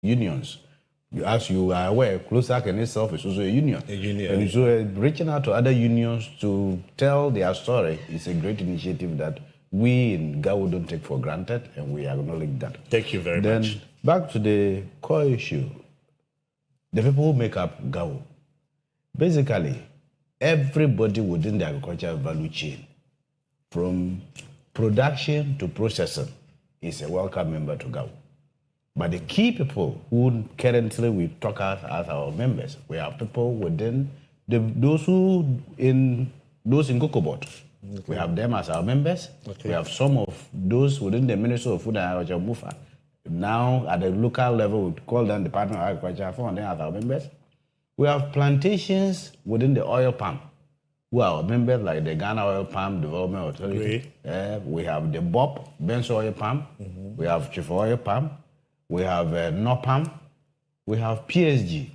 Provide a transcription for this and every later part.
unions. As you are aware, CLOSAC in itself is also a union. A union. And so reaching out to other unions to tell their story is a great initiative that we in GAO don't take for granted, and we acknowledge that. Thank you very much. Then back to the core issue, the people who make up GAO. Basically, everybody within the agricultural value chain, from production to processing, is a welcome member to GAO. But the key people who currently we talk as our members, we have people within those in Kokobot. Okay. We have them as our members. Okay. We have some of those within the Ministry of Food and Agriculture, MUFA. Now at the local level, we call them Department of Agriculture, for them as our members. We have plantations within the oil palm, who are members like the Ghana Oil Palm Development Authority. We have the BOP, Benso Oil Palm. We have Chief Oil Palm. We have NOPAM, we have PSG.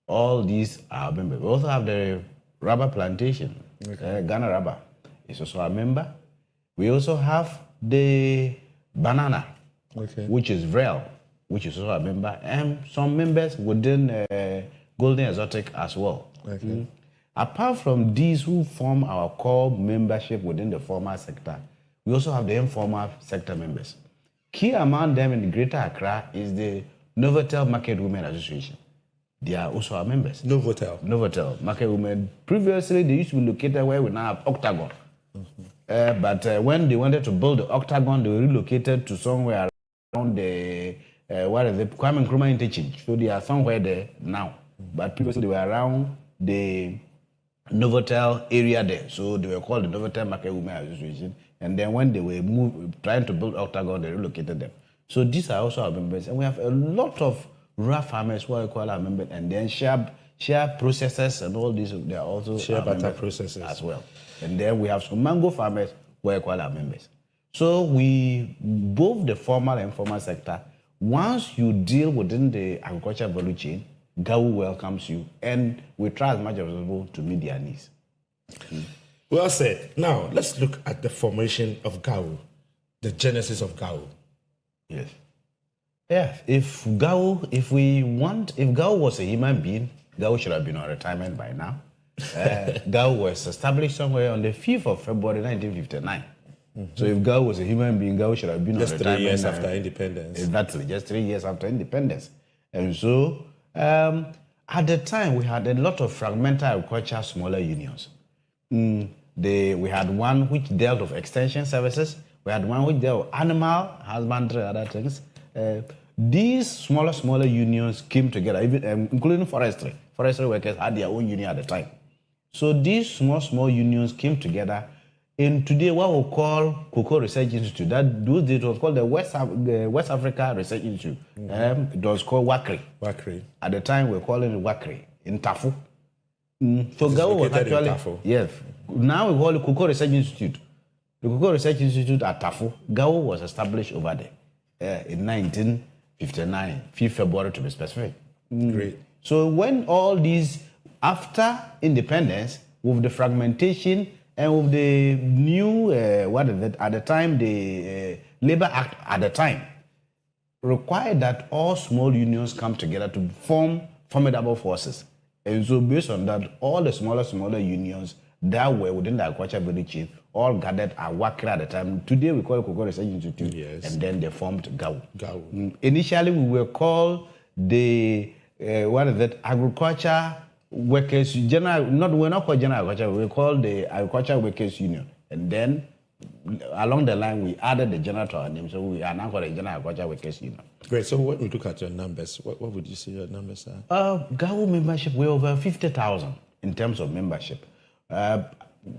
All these are members. We also have the rubber plantation, Ghana Rubber is also a member. We also have the banana, which is VREL, which is also a member, and some members within Golden Exotic as well. Apart from these who form our core membership within the formal sector, we also have the informal sector members. Key among them in the Greater Accra is the Novotel Market Women Association. They are also our members. Novotel Market Women. Previously, they used to be located where we now have Octagon. But when they wanted to build the Octagon, they were relocated to somewhere around the Kwame Nkrumah interchange. So they are somewhere there now. But previously, they were around the Novotel area there. So they were called the Novotel Market Women Association. And then when they were trying to build Octagon, they relocated them. So these are also our members. And we have a lot of rural farmers who are called our members. And then share processors and all these, they are also share butter processors as well. And then we have some mango farmers who are called our members. So we, both the formal and informal sector, once you deal within the agricultural value chain, GAO welcomes you. And we try as much as possible to meet their needs. Well said. Now, let's look at the formation of GAO, the genesis of GAO. Yes. Yeah, if GAO was a human being, GAO should have been on retirement by now. GAO was established somewhere on the 5th of February, 1959. So if GAO was a human being, GAO should have been just on retirement. 3 years after independence. Exactly, just 3 years after independence. And so, at the time, we had a lot of fragmented agriculture smaller unions. We had one which dealt with extension services. We had one which dealt with animal husbandry, other things. These smaller unions came together, even including forestry. Forestry workers had their own union at the time. So these small unions came together. And today, what we call Cocoa Research Institute, those days it was called the West Africa Research Institute. It was called WACRI. At the time, we were calling it WACRI in Tafu. So GAO was actually, yes. Now we call it Cocoa Research Institute. The Cocoa Research Institute at Tafu, GAO was established over there in 1959, 5th February to be specific. Great. So when all these, after independence, with the fragmentation and with the new, at the time, the Labor Act at the time, required that all small unions come together to form formidable forces. And so based on that, all the smaller unions that were within the agriculture value chain all gathered at WACRA at the time. Today we call it Cocoa Research Institute. Yes. And then they formed GAO. Initially we were called the Agriculture Workers General. We're not called General Agriculture. We were called the Agriculture Workers Union. And then along the line we added the general to our name, so we are now called the General Agriculture Workers Union. Great. So when we look at your numbers, what would you say your numbers are? GAO membership, we're over 50,000 in terms of membership.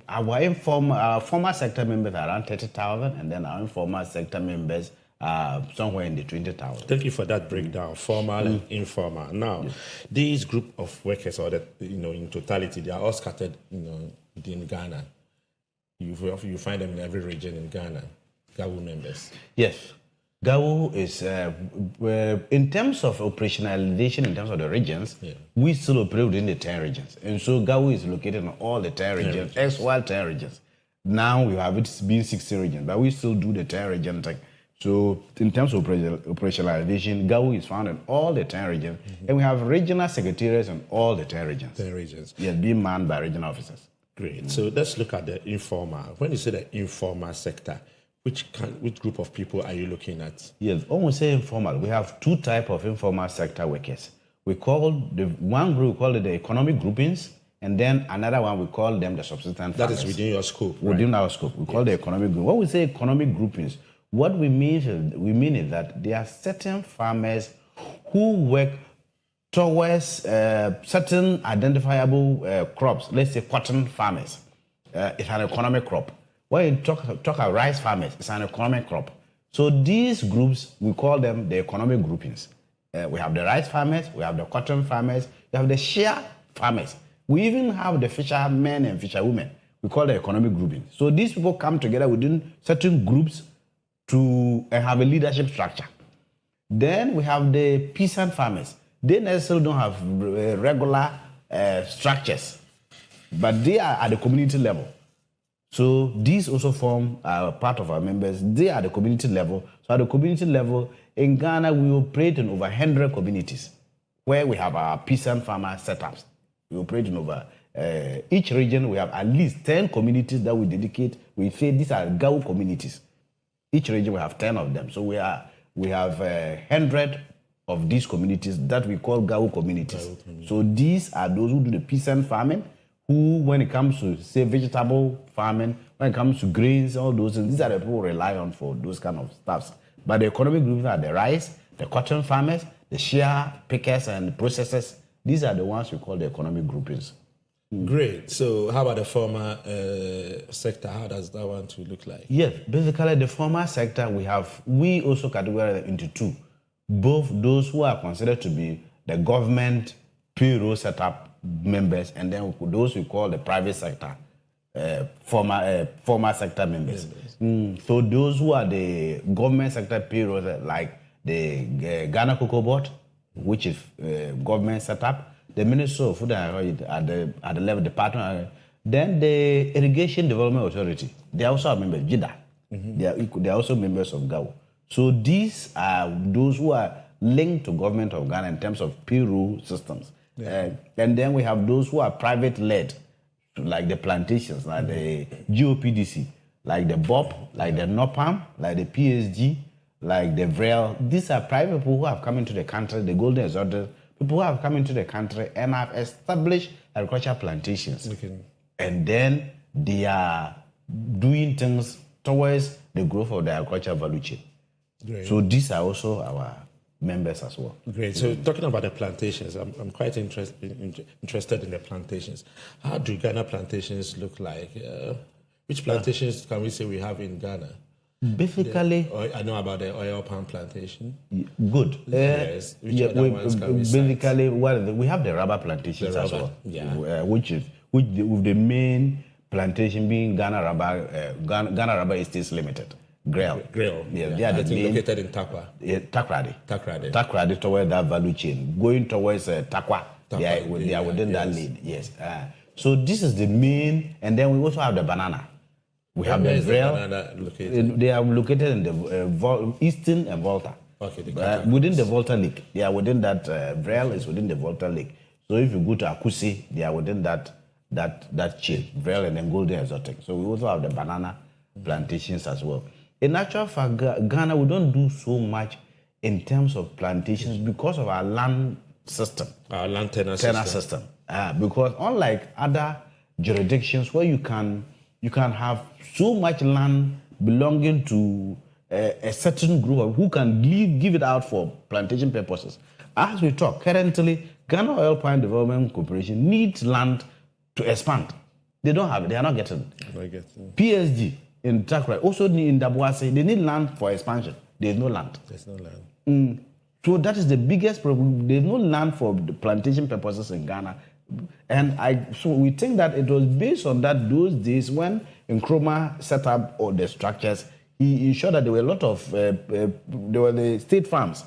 Our formal sector members are around 30,000, and then our informal sector members are somewhere in the 20,000. Thank you for that breakdown, formal and informal. Now, these group of workers, or that in totality, they are all scattered, within Ghana. You find them in every region in Ghana. GAO members. Yes. GAO is, in terms of operationalization, in terms of the regions, we still operate within the 10 regions. And so GAO is located in all the 10 regions, XY 10 regions. Now we have it being 60 regions, but we still do the 10 region thing. So in terms of operationalization, GAU is found in all the 10 regions, and we have regional secretariats in all the 10 regions. 10 regions. Yes, being manned by regional officers. Great. So let's look at the informal. When you say the informal sector, which group of people are you looking at? Yes, when we say informal, we have two types of informal sector workers. We call the one group, we call it the economic groupings, and then another one, we call them the subsistence That farmers. is within your scope, Within our scope. We call the economic group. When we say economic groupings, what we mean is that there are certain farmers who work towards certain identifiable crops. Let's say cotton farmers. It's an economic crop. When you talk about rice farmers, it's an economic crop. So these groups, we call them the economic groupings. We have the rice farmers, we have the cotton farmers, we have the shea farmers. We even have the fishermen and fisherwomen. We call the economic grouping. So these people come together within certain groups to have a leadership structure. Then we have the peasant farmers. They necessarily don't have regular structures, but they are at the community level. So these also form part of our members. They are at the community level. So at the community level, in Ghana, we operate in over 100 communities where we have our peasant farmer setups. We operate in over each region. We have at least 10 communities that we dedicate. We say these are GAU communities. Each region we have 10 of them. So we have 100 of these communities that we call GAU communities. So these are those who do the peasant farming, who, when it comes to, say, vegetable farming, when it comes to grains, all those things, these are the people who rely on for those kind of stuffs. But the economic groups are the rice, the cotton farmers, the shea pickers and processors. These are the ones we call the economic groupings. Great. So how about the formal sector? How does that one to look like? Yes, basically the formal sector we also categorize into two. Both those who are considered to be the government payroll setup members, and then those we call the private sector formal sector members. So those who are the government sector payroll, like the Ghana Cocoa Board, which is government setup, the Ministry of Food and Agriculture at the level department, then the Irrigation Development Authority. They also are members, JIDA. They are also members of GAU. So these are those who are linked to government of Ghana in terms of payroll systems. And then we have those who are private-led, like the plantations, like the GOPDC, like the BOP, like the NOPAM, like the PSG, like the VREL. These are private people who have come into the country, the golden exotic, people who have come into the country and have established agricultural plantations. And then they are doing things towards the growth of the agricultural value chain. Great. So these are also our members as well. Great. So talking about the plantations, I'm quite interested in the plantations. How do Ghana plantations look like? Which plantations can we say we have in Ghana? Basically, I know about the oil palm plantation. Good. Yes. Which other ones can we cite? Basically, we have the rubber plantations as well. Which with the main plantation being Ghana Rubber Estates Limited. GREL. Yeah, they are the main, located in Takwa. Takrady towards that value chain. Going towards Takwa. They are within that lead. Yes. So this is the main, and then we also have the banana. We have the GREL. They are located in the Eastern and Volta. Okay. Within the Volta Lake. They are within that. GREL is within the Volta Lake. So if you go to Akusi, they are within that chain. GREL and then Golden Exotic. So we also have the banana plantations as well. In actual fact, Ghana, we don't do so much in terms of plantations because of our land system. Our land tenure system. Because unlike other jurisdictions where you can have so much land belonging to a certain group who can give it out for plantation purposes. As we talk, currently, Ghana Oil Palm Development Corporation needs land to expand. They don't have it. They are not getting it. PSG in Takra, also in Dabuase, they need land for expansion. There's no land. So that is the biggest problem. There's no land for the plantation purposes in Ghana. And so we think that it was based on that those days when Nkrumah set up all the structures, he ensured that there were a lot of, there were the state farms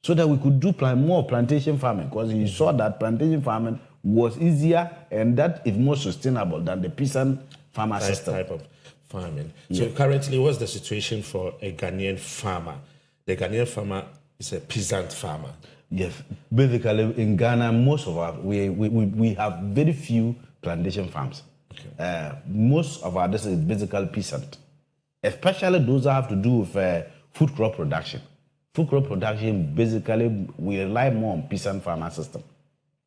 so that we could do more plantation farming, because he saw that plantation farming was easier and that is more sustainable than the peasant farmer system. Type of farming. So currently, what's the situation for a Ghanaian farmer? The Ghanaian farmer is a peasant farmer. Yes, basically in Ghana, most of our we have very few plantation farms. Okay. Most of our this is basically peasant, especially those that have to do with food crop production. Food crop production basically we rely more on peasant farmer system.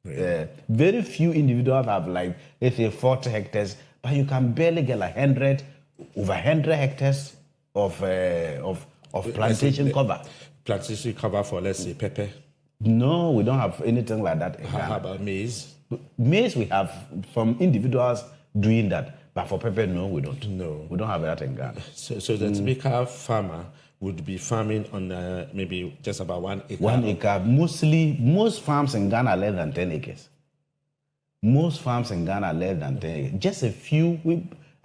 Really? Very few individuals have like let's say 40 hectares, but you can barely get like over 100 hectares of plantation cover. Plantation cover for let's say pepper. No, we don't have anything like that. How about maize? Maize, we have from individuals doing that, but for pepper, no, we don't. No, we don't have that in Ghana. So the typical farmer would be farming on maybe just about 1 acre. 1 acre. Most farms in Ghana are less than 10 acres. Most farms in Ghana are less than 10 acres. Just a few.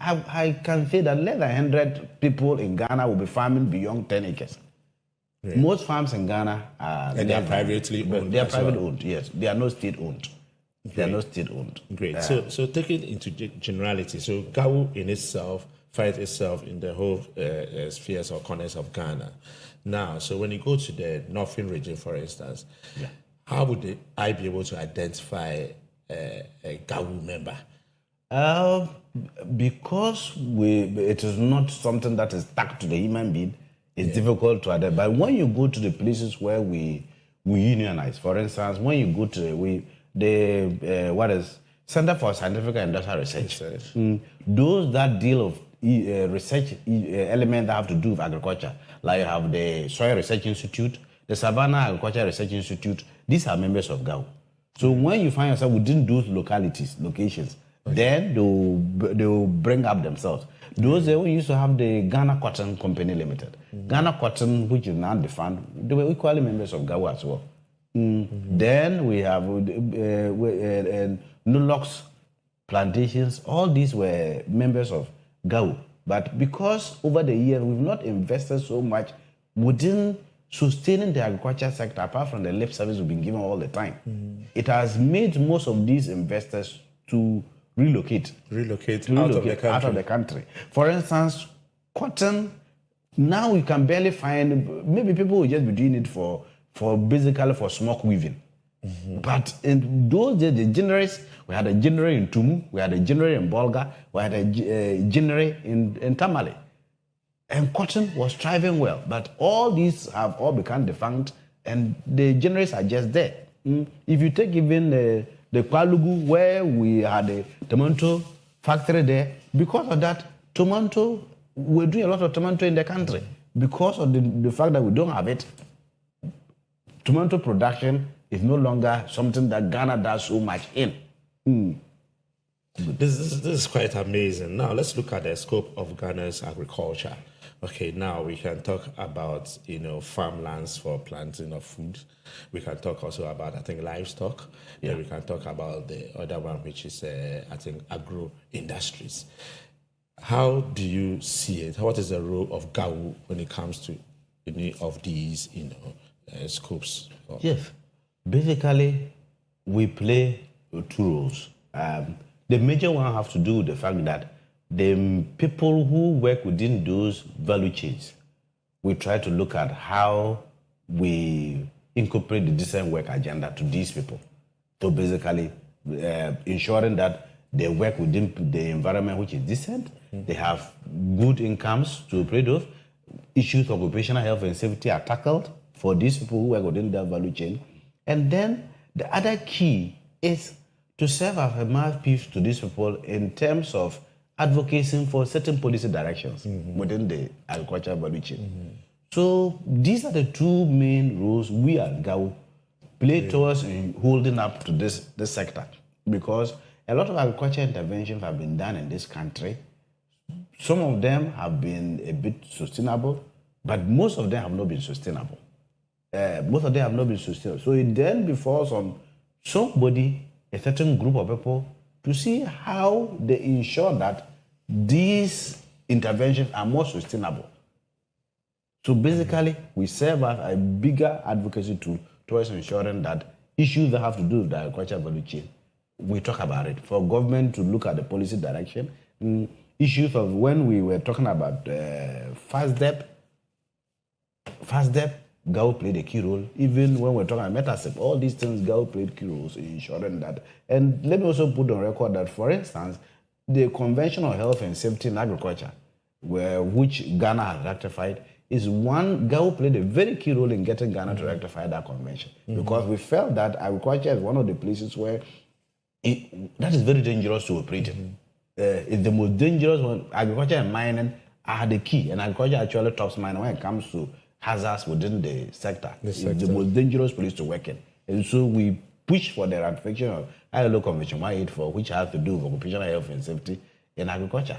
I can say that less than 100 people in Ghana will be farming beyond 10 acres. Really? Most farms in Ghana are... And they are privately owned. They are private owned, yes. They are not state owned. They are not state owned. Great. So taking into generality, so Gawu in itself finds itself in the whole spheres or corners of Ghana. Now, so when you go to the northern region, for instance, how would I be able to identify a Gawu member? Because it is not something that is stuck to the human being, it's difficult to identify. But when you go to the places where we unionize, for instance, when you go to the Center for Scientific and Industrial Research, those that deal of research elements that have to do with agriculture, like you have the Soil Research Institute, the Savannah Agriculture Research Institute, these are members of GAU. So when you find yourself within those locations, then they'll bring up themselves. Those we used to have the Ghana Cotton Company Limited. Ghana Cotton, which is now defunct, they were equally members of GAU as well. Then we have Nulox plantations. All these were members of GAU. But because over the years we've not invested so much within sustaining the agriculture sector, apart from the lip service we've been given all the time, it has made most of these investors to relocate out of the country. For instance, cotton, now we can barely find, maybe people will just be doing it for basically for smoke weaving. But in those days, the generators, we had a generator in Tumu, we had a generator in Bolga, we had a generator in Tamale. And cotton was thriving well. But all these have all become defunct, and the generators are just there. If you take even the Kwalugu, where we had a tomato factory there, because of that, we're doing a lot of tomato in the country. Because of the fact that we don't have it, tomato production is no longer something that Ghana does so much in. This is quite amazing. Now, let's look at the scope of Ghana's agriculture. Okay, now we can talk about, farmlands for planting of food. We can talk also about, I think, livestock. Yeah. We can talk about the other one, which is, I think, agro-industries. How do you see it? What is the role of GAU when it comes to any of these, scopes? Yes. Basically, we play two roles. The major one has to do with the fact that the people who work within those value chains, we try to look at how we incorporate the decent work agenda to these people. So basically, ensuring that they work within the environment which is decent, they have good incomes to operate with, issues of occupational health and safety are tackled for these people who work within that value chain. And then the other key is to serve as a mouthpiece to these people in terms of advocating for certain policy directions within the agricultural value chain. So these are the two main roles we at GAU play towards in holding up to this sector, because a lot of agriculture interventions have been done in this country. Some of them have been a bit sustainable, but most of them have not been sustainable. So it then befalls on somebody, a certain group of people, to see how they ensure that these interventions are more sustainable. So basically, we serve as a bigger advocacy tool towards ensuring that issues that have to do with the agricultural value chain, we talk about it. For government to look at the policy direction, issues of when we were talking about fast debt, Gao played a key role. Even when we're talking about Metasep, all these things, Gao played key roles in ensuring that. And let me also put on record that, for instance, the Convention on Health and Safety in Agriculture, which Ghana has ratified, is one. Gao played a very key role in getting Ghana to ratify that convention, because we felt that agriculture is one of the places where that is very dangerous to operate in. It's the most dangerous one. Agriculture and mining are the key, and agriculture actually tops mining when it comes to hazards within the sector. It's the most dangerous place to work in. And so we push for the ratification of ILO Convention 184, which has to do with occupational health and safety in agriculture.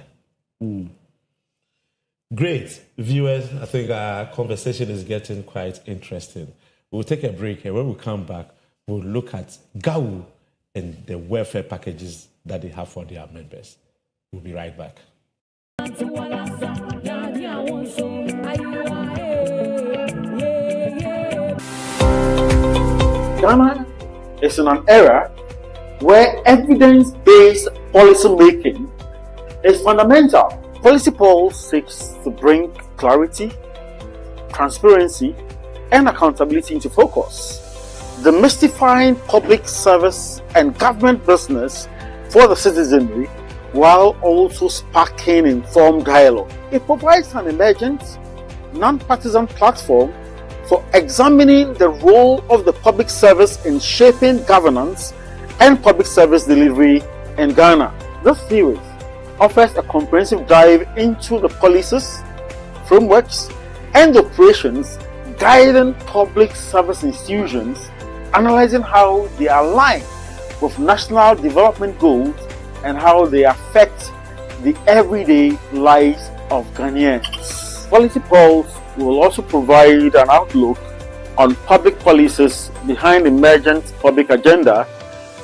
Great. Viewers, I think our conversation is getting quite interesting. We'll take a break, and when we come back, we'll look at GAU and the welfare packages that they have for their members. We'll be right back. Ghana is in an era where evidence-based policy making is fundamental. Policy polls seeks to bring clarity, transparency, and accountability into focus, demystifying public service and government business for the citizenry while also sparking informed dialogue. It provides an emergent, non-partisan platform for examining the role of the public service in shaping governance and public service delivery in Ghana. This series offers a comprehensive dive into the policies, frameworks, and operations guiding public service institutions, analyzing how they align with national development goals and how they affect the everyday lives of Ghanaians. Policy polls will also provide an outlook on public policies behind emergent public agenda,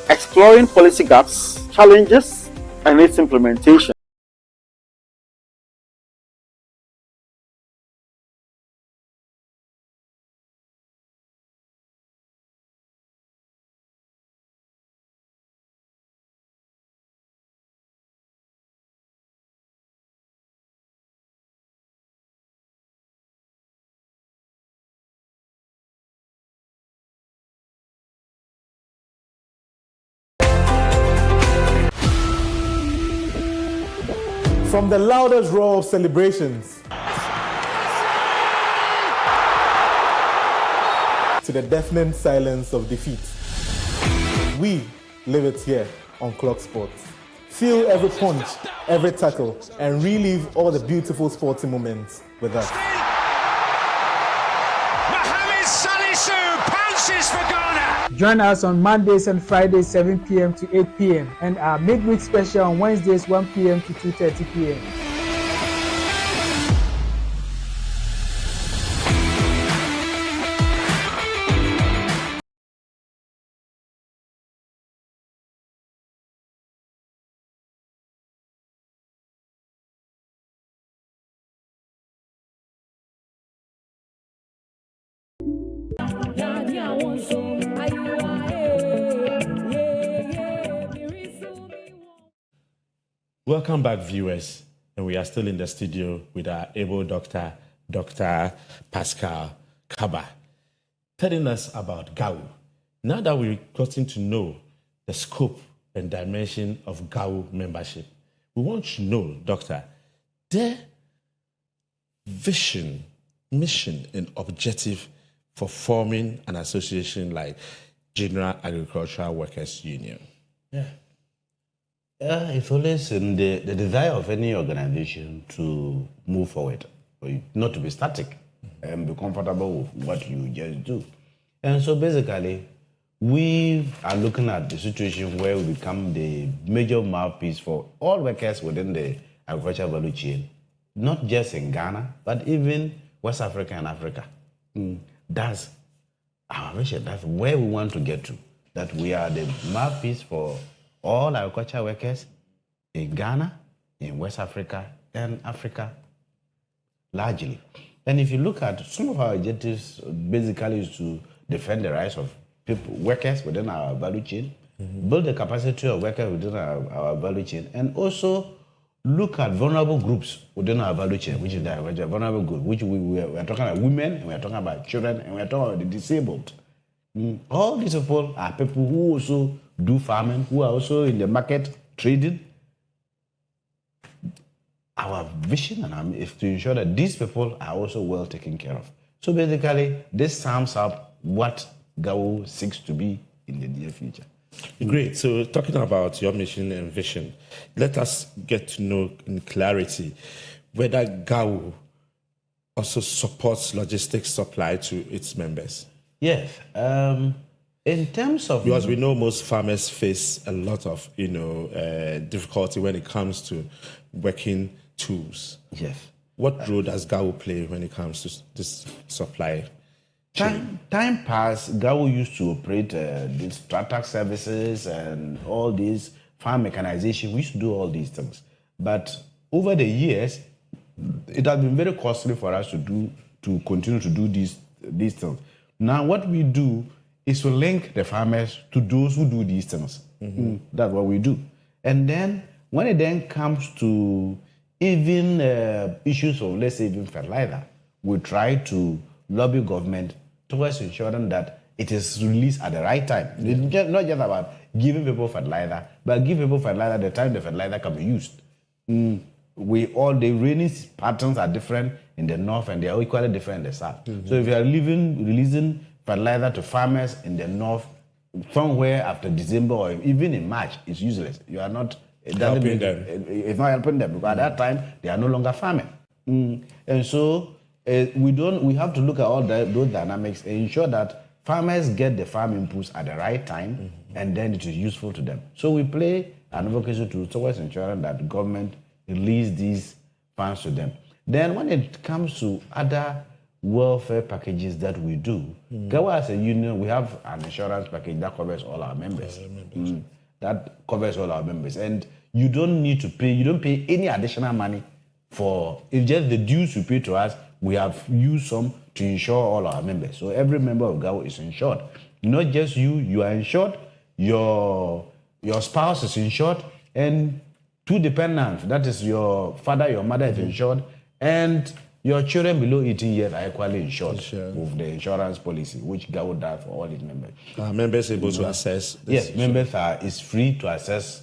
exploring policy gaps, challenges, and its implementation. From the loudest roar of celebrations to the deafening silence of defeat, we live it here on Clock Sports. Feel every punch, every tackle, and relive all the beautiful sporting moments with us. Mohamed Salisu pounces for Ghana. Join us on Mondays and Fridays 7 p.m. to 8 p.m. and our midweek special on Wednesdays 1 p.m. to 2:30 p.m. Welcome back, viewers. And we are still in the studio with our able doctor, Dr. Pascal Kaba, telling us about GAU. Now that we've gotten to know the scope and dimension of GAU membership, we want to know, Doctor, their vision, mission, and objective for forming an association like General Agricultural Workers Union. It's always in the desire of any organization to move forward, not to be static, and be comfortable with what you just do. And so basically, we are looking at the situation where we become the major mouthpiece for all workers within the agricultural value chain, not just in Ghana, but even West Africa and Africa. That's our mission. That's where we want to get to, that we are the mouthpiece for all agricultural workers in Ghana, in West Africa, and Africa largely. And if you look at some of our objectives, basically is to defend the rights of people, workers within our value chain, build the capacity of workers within our value chain, and also look at vulnerable groups within our value chain, which is the vulnerable group, which we are talking about women, and we are talking about children, and we are talking about the disabled. All these people are people who also do farming, who are also in the market trading. Our vision and aim is to ensure that these people are also well taken care of. So basically, this sums up what GAO seeks to be in the near future. Great. So talking about your mission and vision, let us get to know in clarity whether GAO also supports logistics supply to its members. Yes. In terms of... Because we know most farmers face a lot of, difficulty when it comes to working tools. Yes. What role does GAO play when it comes to this supply chain? Time past, GAO used to operate these tractor services and all these farm mechanization. We used to do all these things. But over the years, it has been very costly for us to continue to do these things. Now, what we do is to link the farmers to those who do these things. That's what we do. And then, when it then comes to even issues of, let's say, even fertilizer, we try to lobby government towards ensuring that it is released at the right time. It's not just about giving people fertilizer, but give people fertilizer at the time the fertilizer can be used. The rainy patterns are different in the north and they are equally different in the south. So if you are releasing fertilizer to farmers in the north somewhere after December or even in March, it's useless. You are not helping them. It's not helping them because at that time they are no longer farming. And so we have to look at all those dynamics and ensure that farmers get the farm inputs at the right time and then it is useful to them. So we play an advocacy towards ensuring that the government release these funds to them. Then when it comes to other welfare packages that we do, GAO as a union, we have an insurance package that covers all our members. That covers all our members. And you don't need to pay, you don't pay any additional money for, it's just the dues you pay to us, we have used some to insure all our members. So every member of GAO is insured. Not just you are insured, your spouse is insured, and two dependents, that is your father, your mother is insured, and your children below 18 years are equally insured with the insurance policy, which GAO does for all its members. Are members able to access this? Yes, members it's free to access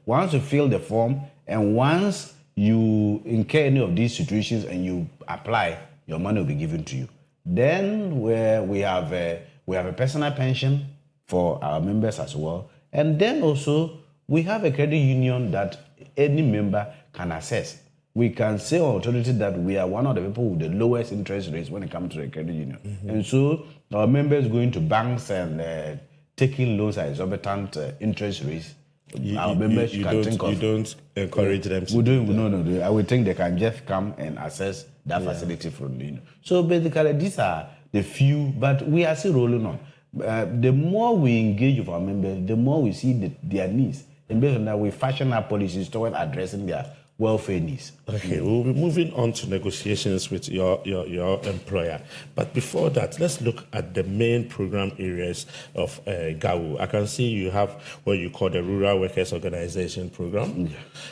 once you fill the form and once you incur any of these situations and you apply, your money will be given to you. Then we have a personal pension for our members as well. And then also we have a credit union that any member can access. We can say on authority that we are one of the people with the lowest interest rates when it comes to the credit union. And so our members going to banks and taking loans at exorbitant interest rates, our members can think of. You don't encourage them to No. I would think they can just come and access that facility from the union. So basically, these are the few, but we are still rolling on. The more we engage with our members, the more we see their needs. And based on that, we fashion our policies towards addressing their welfare needs. Okay, we'll be moving on to negotiations with your employer. But before that, let's look at the main program areas of GAO. I can see you have what you call the Rural Workers Organization Program.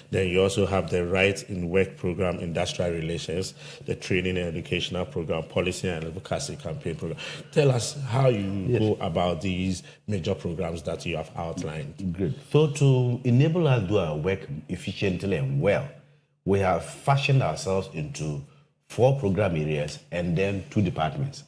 Then you also have the Right in Work Program, Industrial Relations, the Training and Educational Program, Policy and Advocacy Campaign Program. Tell us how you go about these major programs that you have outlined. Great. So to enable us to do our work efficiently and well, we have fashioned ourselves into 4 program areas and then 2 departments.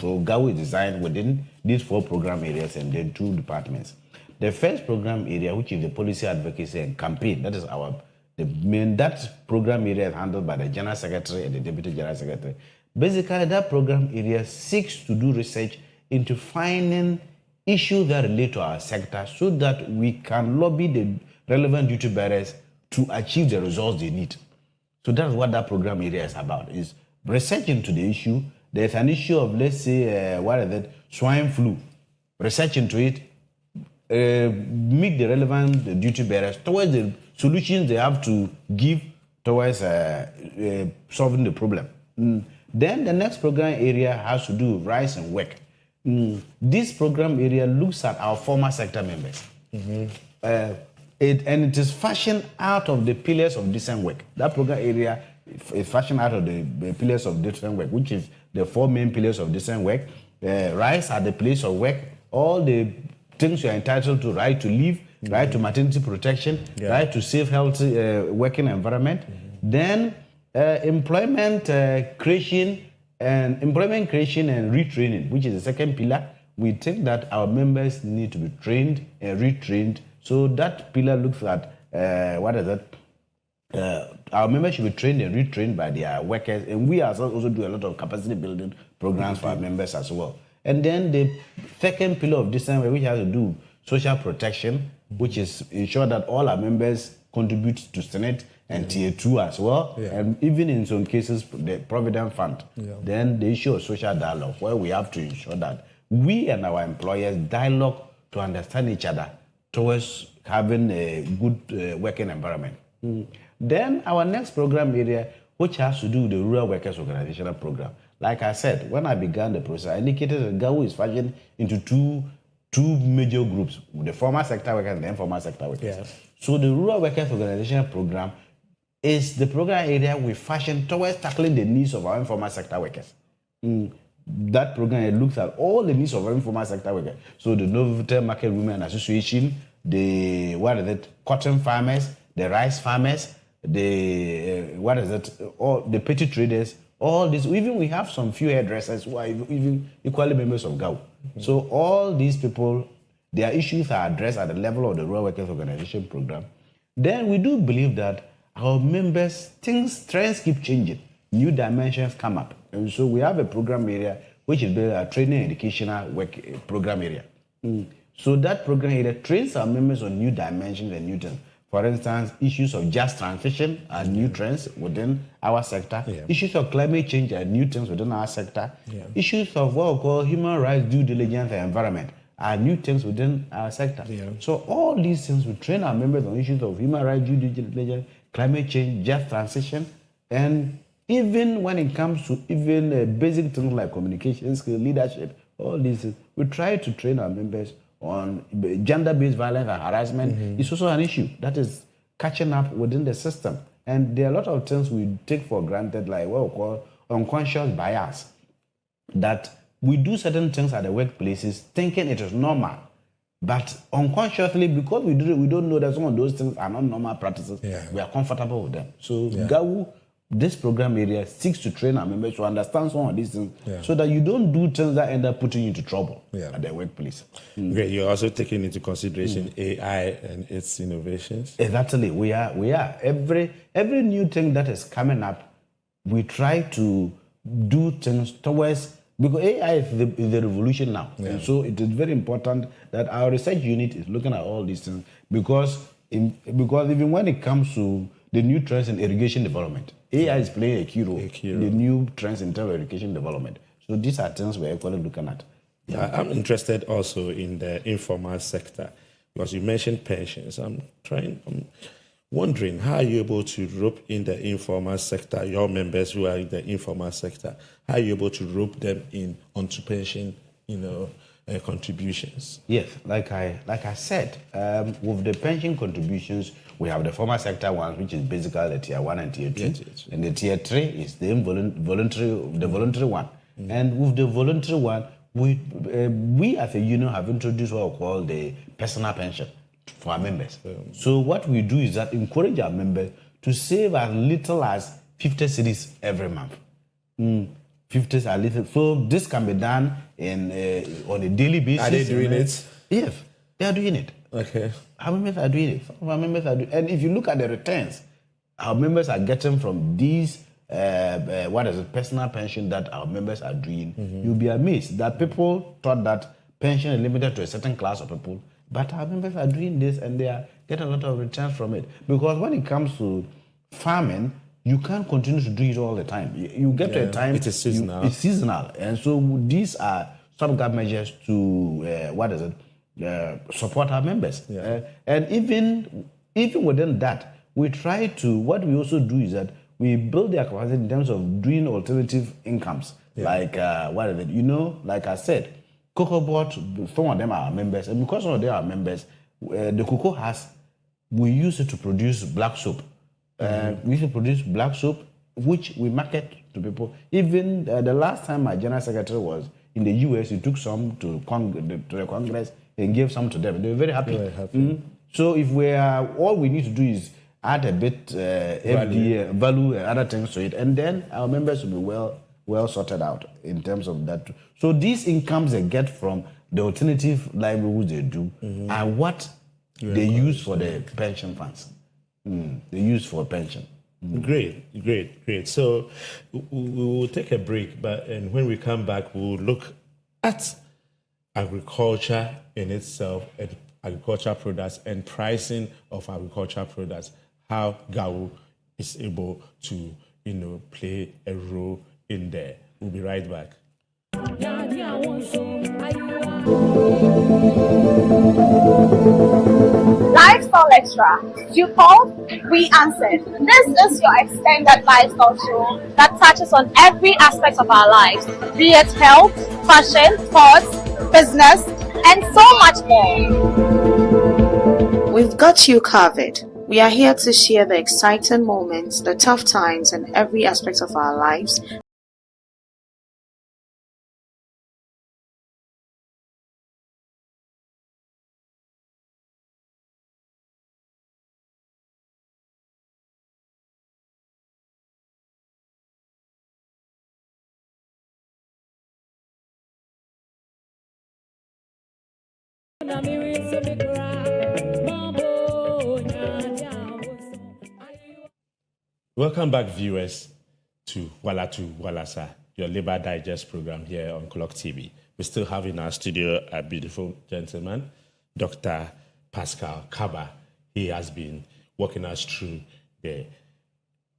So GAO is designed within these 4 program areas and then 2 departments. The first program area, which is the policy advocacy and campaign, that is that program area is handled by the General Secretary and the Deputy General Secretary. Basically, that program area seeks to do research into finding issues that relate to our sector so that we can lobby the relevant duty bearers to achieve the results they need. So that's what that program area is about, is research into the issue. There's an issue of, let's say, swine flu. Research into it, meet the relevant duty bearers towards the solutions they have to give towards solving the problem. Then the next program area has to do with rise and work. This program area looks at our former sector members. And it is fashioned out of the pillars of decent work. That program area is fashioned out of the pillars of decent work, which is the 4 main pillars of decent work. Rights at the place of work, all the things you are entitled to: right to live, right to maternity protection, right to safe, healthy working environment. Then employment creation and retraining, which is the second pillar. We think that our members need to be trained and retrained. So that pillar looks at our members should be trained and retrained by their workers, and we ourselves also do a lot of capacity building programs for our members as well. And then the second pillar of decent work, which has to do social protection, which is ensure that all our members contribute to Senate and Tier 2 as well, and even in some cases the Provident Fund. Then the issue of social dialogue, where we have to ensure that we and our employers dialogue to understand each other towards having a good working environment. Then our next program area, which has to do with the Rural Workers Organizational Program. Like I said, when I began the process, I indicated that GAWU is fashioned into two major groups, the formal sector workers and the informal sector workers. So the Rural Workers Organizational Program is the program area we fashion towards tackling the needs of our informal sector workers. That program looks at all the needs of our informal sector workers. So the Novotel Market Women Association, the cotton farmers, the rice farmers, all the petty traders, all this. Even we have some few hairdressers who are even equally members of GAWU. So all these people, their issues are addressed at the level of the Rural Workers Organization Program. Then we do believe that our members, trends keep changing. New dimensions come up. And so we have a program area which is a training and educational work program area. So that program area trains our members on new dimensions and new things. For instance, issues of just transition are new trends within our sector. Issues of climate change are new things within our sector. Issues of what we call human rights, due diligence, and environment are new things within our sector. So all these things, we train our members on issues of human rights, due diligence, climate change, just transition, and even when it comes to even basic things like communication skills, leadership, all these things, we try to train our members on gender-based violence and harassment. It's also an issue that is catching up within the system. And there are a lot of things we take for granted, like what we call unconscious bias, that we do certain things at the workplaces thinking it is normal. But unconsciously, because we don't know that some of those things are not normal practices, we are comfortable with them. So GAWU, this program area, seeks to train our members to understand some of these things so that you don't do things that end up putting you into trouble at the workplace. Great. You're also taking into consideration AI and its innovations. Exactly. We are. Every new thing that is coming up, we try to do things towards, because AI is the revolution now. And so it is very important that our research unit is looking at all these things, because even when it comes to the new trends in irrigation development, AI is playing a key role in the new trends in terms of irrigation development. So these are things we're actually looking at. I'm interested also in the informal sector, because you mentioned pensions. I'm wondering, how are you able to rope in the informal sector, your members who are in the informal sector, how are you able to rope them in onto pension, contributions? Yes, like I said, with the pension contributions, we have the formal sector ones, which is basically the Tier 1 and Tier 2. And the Tier 3 is the voluntary one. And with the voluntary one, we as a union have introduced what we call the personal pension for our members. So what we do is that encourage our members to save as little as 50 cedis every month. 50 are little. So this can be done on a daily basis. Are they doing it? Yes, they are doing it. Okay. Our members are doing it. Some of our members are doing it. And if you look at the returns our members are getting from these personal pension that our members are doing, you'll be amazed that people thought that pension is limited to a certain class of people, but our members are doing this and they are getting a lot of returns from it. Because when it comes to farming, you can't continue to do it all the time. You get to a time... It is seasonal. It's seasonal. And so these are stopgap measures to, support our members. And even within that, we try to... What we also do is that we build their capacity in terms of doing alternative incomes. Like, like I said, Cocoa Board, some of them are members. And because some of them are members, the cocoa has we use it to produce black soap. We used to produce black soap, which we market to people. Even the last time my general secretary was in the US, he took some to the Congress and gave some to them. They were very happy. So if we are, all we need to do is add a bit value and other things to it, and then our members will be well sorted out in terms of that. So these incomes they get from the alternative livelihoods they do and what they use for the pension funds. They use for pension. Great. So we will take a break, and when we come back, we'll look at agriculture in itself and agricultural products and pricing of agricultural products, how GAU is able to, play a role in there. We'll be right back. Lifestyle Extra. You called, we answered. This is your extended lifestyle show that touches on every aspect of our lives, be it health, fashion, sports, business, and so much more. We've got you covered. We are here to share the exciting moments, the tough times, and every aspect of our lives. Welcome back, viewers, to Walatu, Walasa, your Labor Digest program here on Clock TV. We still have in our studio a beautiful gentleman, Dr. Pascal Kaba. He has been walking us through the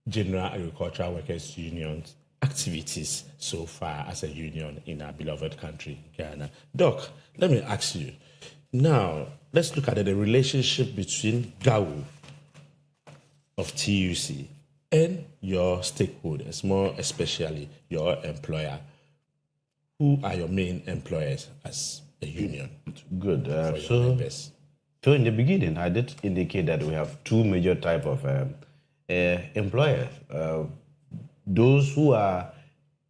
General Agricultural Workers Union's activities so far as a union in our beloved country, Ghana. Doc, let me ask you, now let's look at the relationship between GAU of TUC and your stakeholders, more especially your employer. Who are your main employers as a union? Good. So in the beginning, I did indicate that we have two major type of employers. Those who are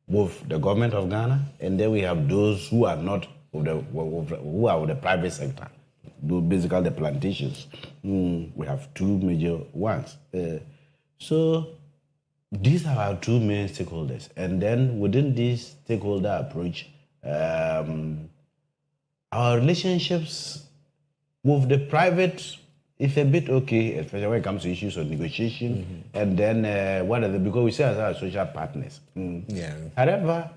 with the government of Ghana, and then we have those who are not with who are with the private sector. Basically the plantations. We have two major ones. So these are our two main stakeholders. And then within this stakeholder approach, our relationships with the private is a bit okay, especially when it comes to issues of negotiation. And then because we see ourselves as social partners. However,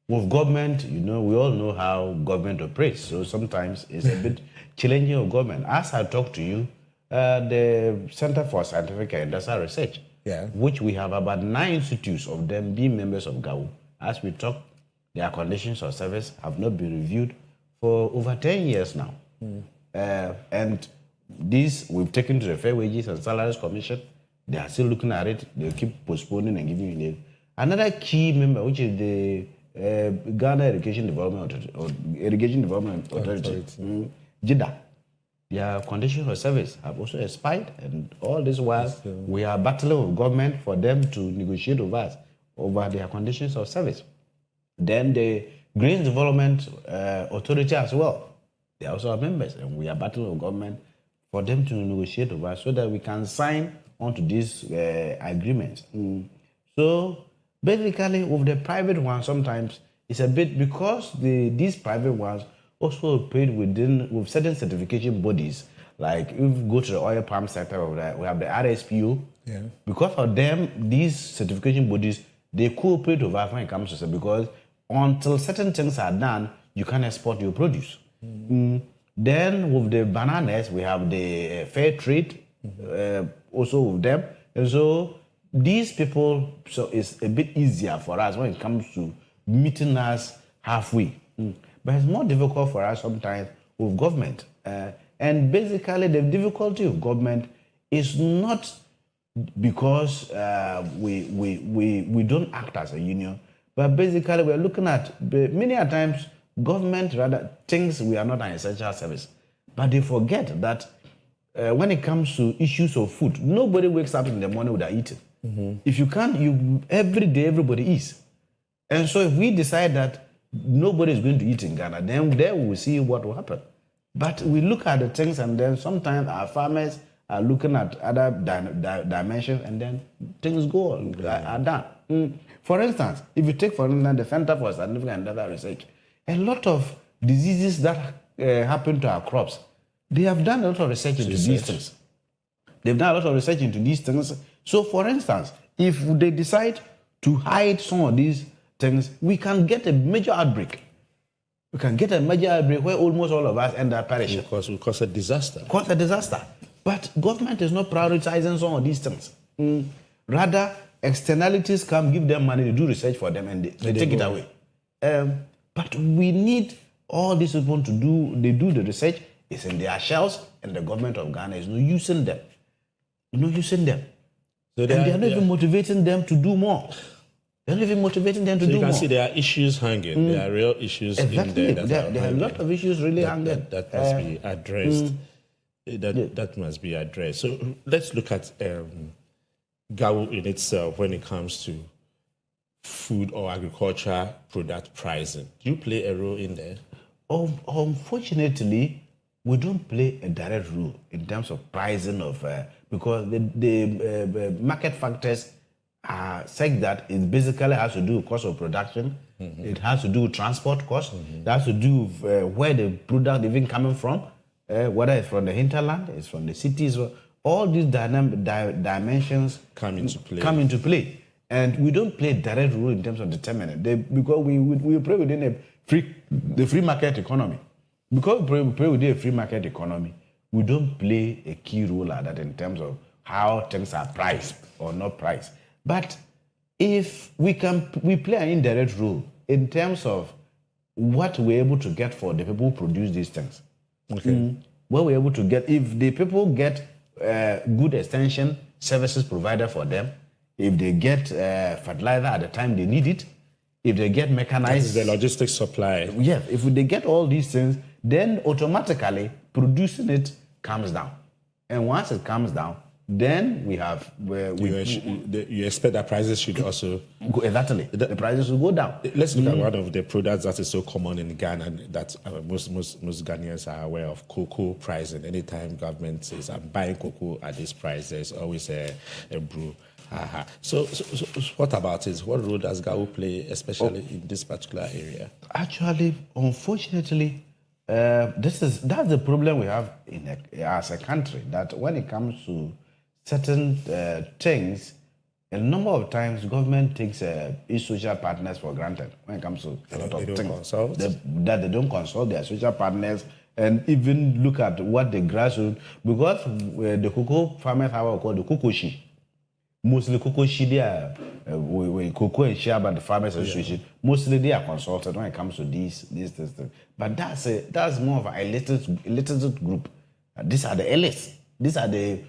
with government, we all know how government operates. So sometimes it's a bit challenging of government. As I talk to you, the Center for Scientific and Industrial Research, which we have about 9 institutes of them being members of GAU. As we talk, their conditions of service have not been reviewed for over 10 years now. And this we've taken to the Fair Wages and Salaries Commission. They are still looking at it. They keep postponing and giving it. Another key member, which is the Ghana Irrigation Development Authority, JIDA. Their conditions of service have also expired, and all this while we are battling with government for them to negotiate with us over their conditions of service. Then the Grains Development Authority as well, they are also our members, and we are battling with government for them to negotiate with us so that we can sign onto these agreements. So basically, with the private ones, sometimes it's a bit because these private ones also paid with certain certification bodies. Like if you go to the oil palm sector, we have the RSPO. Because of them, these certification bodies, they cooperate with us when it comes to service, because until certain things are done, you can export your produce. Then with the bananas, we have the fair trade, also with them. And so these people, so it's a bit easier for us when it comes to meeting us halfway. But it's more difficult for us sometimes with government. And basically the difficulty of government is not because we don't act as a union, but basically we're looking at, many a times, government rather thinks we are not an essential service. But they forget that when it comes to issues of food, nobody wakes up in the morning without eating. If you can't, every day everybody eats. And so if we decide that nobody is going to eat in Ghana, then there we will see what will happen. But we look at the things, and then sometimes our farmers are looking at other dimensions, and then things are done. For instance, if you take, for instance, the Center for Scientific and Data Research, a lot of diseases that happen to our crops, they have done a lot of research into these things. They've done a lot of research into these things. So, for instance, if they decide to hide some of these things, we can get a major outbreak. We can get a major outbreak where almost all of us end up perishing. Because we cause a disaster. Cause a disaster. But government is not prioritizing some of these things. Rather, externalities come, give them money, they do research for them, and they take it away. But we need all these people to do the research. It's in their shells, and the government of Ghana is not using them. So they are not even motivating them to do more. They're not even motivating them to do more. So you can see there are issues hanging. There are real issues exactly. in there. There are a lot of issues really hanging. That must be addressed. That must be addressed. So let's look at GAU in itself when it comes to food or agriculture product pricing. Do you play a role in there? Unfortunately, we don't play a direct role in terms of pricing of because the market factors are such that it basically has to do with cost of production. It has to do with transport cost. It has to do with where the product even coming from, whether it's from the hinterland, it's from the cities. All these dimensions come into play. And we don't play a direct role in terms of determining it because we operate within the free market economy. Because we operate within a free market economy, we don't play a key role like that in terms of how things are priced or not priced. But if we play an indirect role in terms of what we're able to get for the people who produce these things. Okay. What we're able to get, if the people get good extension services provided for them, if they get fertilizer at the time they need it, if they get mechanized... That is the logistics supply. Yeah, if they get all these things, then automatically producing it comes down. And once it comes down, then we have... you expect that prices should also... Exactly. The prices will go down. Let's look at one of the products that is so common in Ghana that most Ghanaians are aware of, cocoa pricing. Anytime government says, I'm buying cocoa at this price, there's always a brew. So what about it? What role does GAU play, especially in this particular area? Actually, unfortunately, that's the problem we have as a country, that when it comes to certain things, a number of times government takes its social partners for granted when it comes to a lot of things. That they don't consult their social partners and even look at what the grassroots, because the cocoa farmers have what we call the cocoa she. Mostly cocoa she, they are cocoa and share about the farmers association. Mostly they are consulted when it comes to these things. But that's more of an elitist group. These are the elites. These are the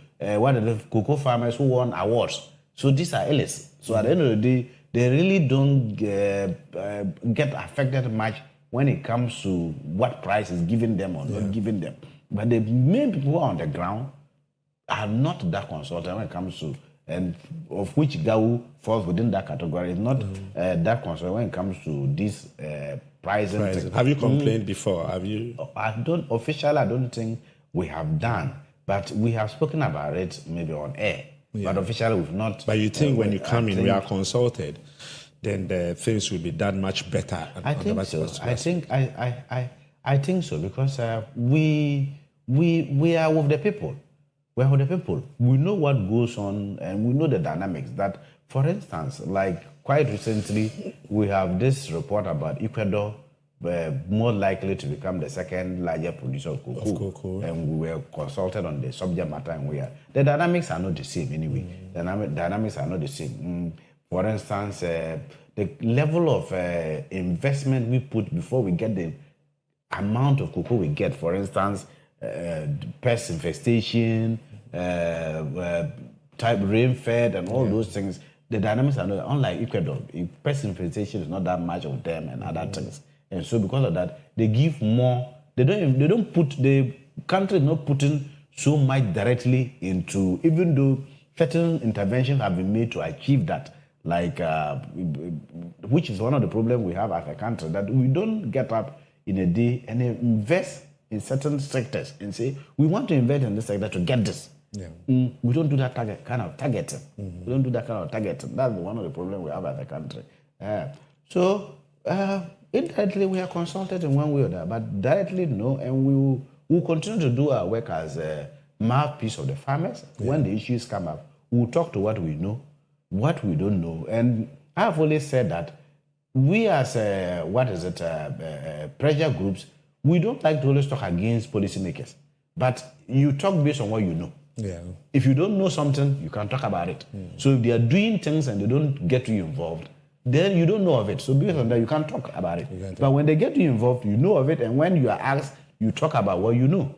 cocoa farmers who won awards. So these are elites. So at the end of the day, they really don't get affected much when it comes to what price is given them or not given them. But the main people who are on the ground are not that consulted when it comes to, and of which GAU falls within that category, is not that concerned when it comes to this pricing. Have you complained before? Have you? I don't think we have done, but we have spoken about it maybe on air. But officially we've not. But you think when you come in, we are consulted, then the things will be done much better. I think so. I think so, because we are with the people. We're with the people. We know what goes on, and we know the dynamics. That, for instance, like quite recently, we have this report about Ecuador more likely to become the second largest producer of cocoa. And we were consulted on the subject matter, and the dynamics are not the same anyway. Dynamics are not the same. For instance, the level of investment we put before we get the amount of cocoa we get, for instance, pest infestation, type rain-fed, and all those things, the dynamics are not, unlike Ecuador, pest infestation is not that much of them and other things. And so because of that, they give more, the country is not putting so much directly into, even though certain interventions have been made to achieve that, like, which is one of the problems we have as a country, that we don't get up in a day and invest in certain sectors and say, we want to invest in this sector to get this. Yeah. We don't do that kind of targeting. We don't do that kind of targeting. That's one of the problems we have as a country. So indirectly, we are consulted in one way or the other, but directly, no, and we will continue to do our work as a mouthpiece of the farmers. When the issues come up, we'll talk to what we know, what we don't know. And I've always said that we as, pressure groups, we don't like to always talk against policymakers, but you talk based on what you know. Yeah. If you don't know something, you can talk about it. So if they are doing things and they don't get you involved, then you don't know of it. So based on that, you can't talk about it. But when they get you involved, you know of it, and when you are asked, you talk about what you know.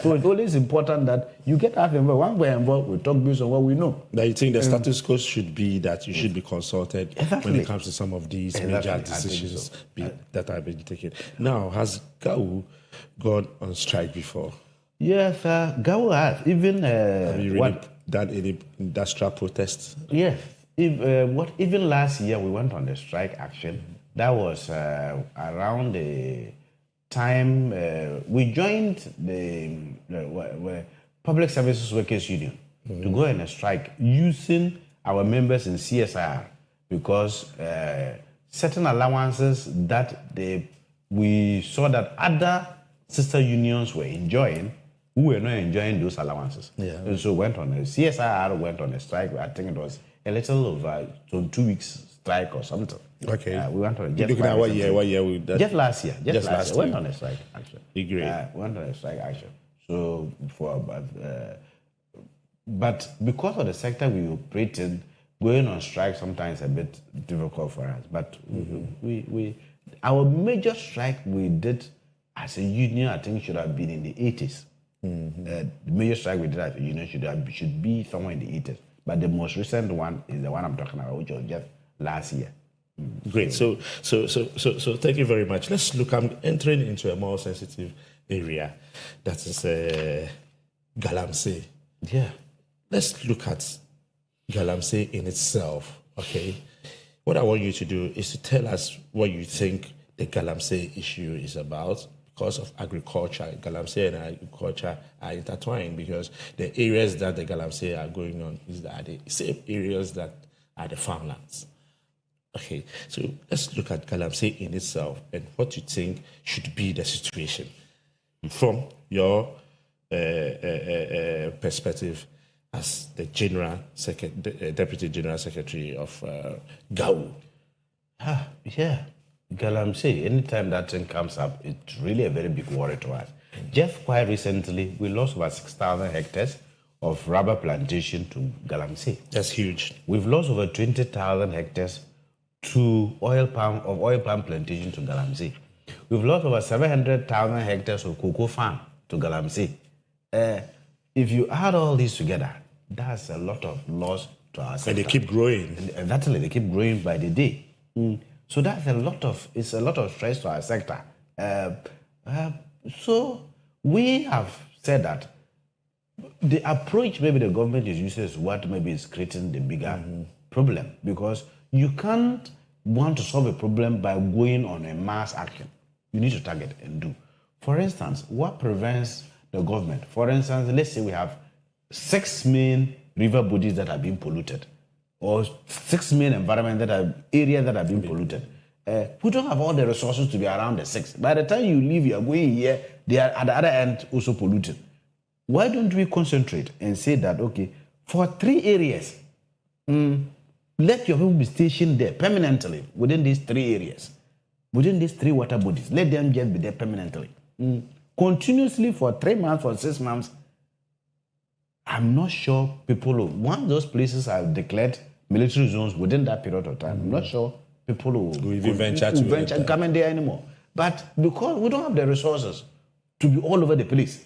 So it's always important that you get us involved. When we're involved, we talk based on what we know. Now you think the status quo should be that you should be consulted when it comes to some of these major decisions that have been taken. Now, has GAU gone on strike before? Yes, GAU has. Even have you really done any industrial protests? Yes. Even last year we went on the strike action. That was around the time we joined the Public Services Workers Union to go on a strike using our members in CSIR, because certain allowances that we saw that other sister unions were enjoying, we were not enjoying those allowances. And so CSIR went on a strike. I think it was a little over 2 weeks strike or something. Okay. We went on what year we that? Just last year. Just last year. Went on a strike action. Agree. Went on a strike action. So but because of the sector we operate in, going on strike sometimes a bit difficult for us. But we our major strike we did as a union, I think, should have been in the 80s. The major strike we did as a union should be somewhere in the 80s. But the most recent one is the one I'm talking about, which was just last year. Great. So thank you very much. Let's look. I'm entering into a more sensitive area. That is Galamsey. Yeah. Let's look at Galamsey in itself. Okay. What I want you to do is to tell us what you think the Galamsey issue is about. Because of agriculture, Galamsey and agriculture are intertwined, because the areas that the Galamsey are going on are the same areas that are the farmlands. Okay, so let's look at Galamsey in itself and what you think should be the situation from your perspective as the Deputy General Secretary of GAU. Yeah. Galamsey, anytime that thing comes up, it's really a very big worry to us. Just quite recently, we lost about 6,000 hectares of rubber plantation to Galamsey. That's huge. We've lost over 20,000 hectares to oil palm plantation to Galamsey. We've lost over 700,000 hectares of cocoa farm to Galamsey. If you add all these together, that's a lot of loss to our sector. And they keep growing. And naturally, they keep growing by the day. So that's a lot of stress to our sector. So we have said that the approach maybe the government is using is what maybe is creating the bigger problem, because you can't want to solve a problem by going on a mass action. You need to target and do. For instance, what prevents the government? For instance, let's say we have 6 main river bodies that are being polluted, or 6 main areas that are being polluted. We don't have all the resources to be around the 6. By the time you leave, you are going here, they are at the other end also polluted. Why don't we concentrate and say that, okay, for 3 areas, let your people be stationed there permanently within these 3 areas, within these 3 water bodies. Let them just be there permanently. Continuously for 3 months, for 6 months. I'm not sure people once those places are declared military zones within that period of time, I'm not sure people will venture come in there anymore. But because we don't have the resources to be all over the place,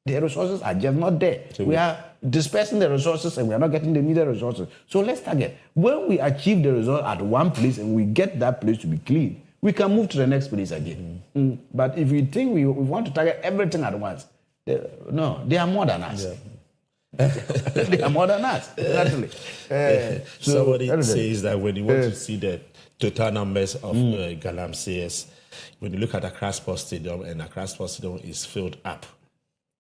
the resources are just not there. So we are dispersing the resources and we are not getting the needed resources. So let's target. When we achieve the result at one place and we get that place to be clean, we can move to the next place again. But if we think we want to target everything at once, they are more than us. They are more than us. Exactly. Somebody says that when you want to see the total numbers of Galamsees, when you look at Accra Sports Stadium and Accra Sports Stadium is filled up,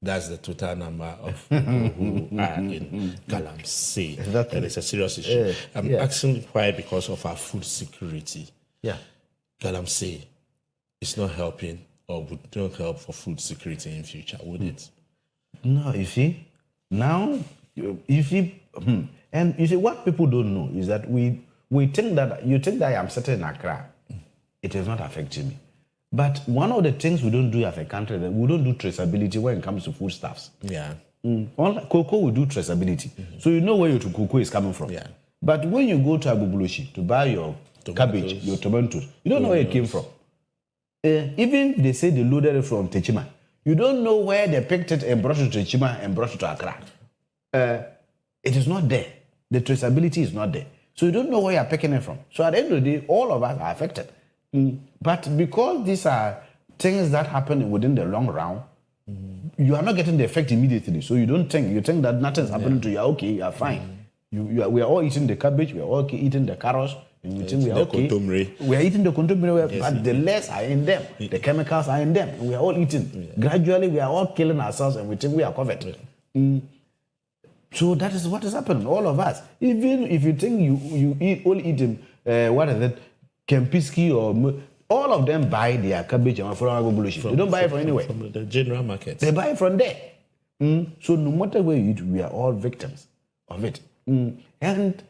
that's the total number of people who are in Galamsey. Exactly. And it's a serious issue. I'm asking why, because of our food security. Yeah. Galamsey is not helping or would not help for food security in future, would it? No, you see, now, you see, and you see, what people don't know is that we think that, you think that I am sitting in Accra, it is not affecting me. But one of the things we don't do as a country, that we don't do traceability when it comes to foodstuffs. Yeah. Unlike cocoa, we do traceability. So you know where your cocoa is coming from. Yeah. But when you go to Abubuloshi to buy your cabbage, your tomatoes, you don't know where it came from. Even they say they loaded it from Techima. You don't know where they picked it and brought it to Techima and brought it to Accra. It is not there. The traceability is not there. So you don't know where you're picking it from. So at the end of the day, all of us are affected. But because these are things that happen within the long run, you are not getting the effect immediately. So you think that nothing's happening to you. Okay, you are fine. We are all eating the cabbage, we are all eating the carrots, and you think we are okay. We are eating the contemporary, but the less are in them, the chemicals are in them, and we are all eating. Gradually, we are all killing ourselves, and we think we are covered. So that is what is happening, all of us. Even if you think you only eat Kempinski or all of them buy their cabbage and from Agobuloshi. They don't buy it from anywhere. From the general market. They buy it from there. So no matter where you eat, we are all victims of it. And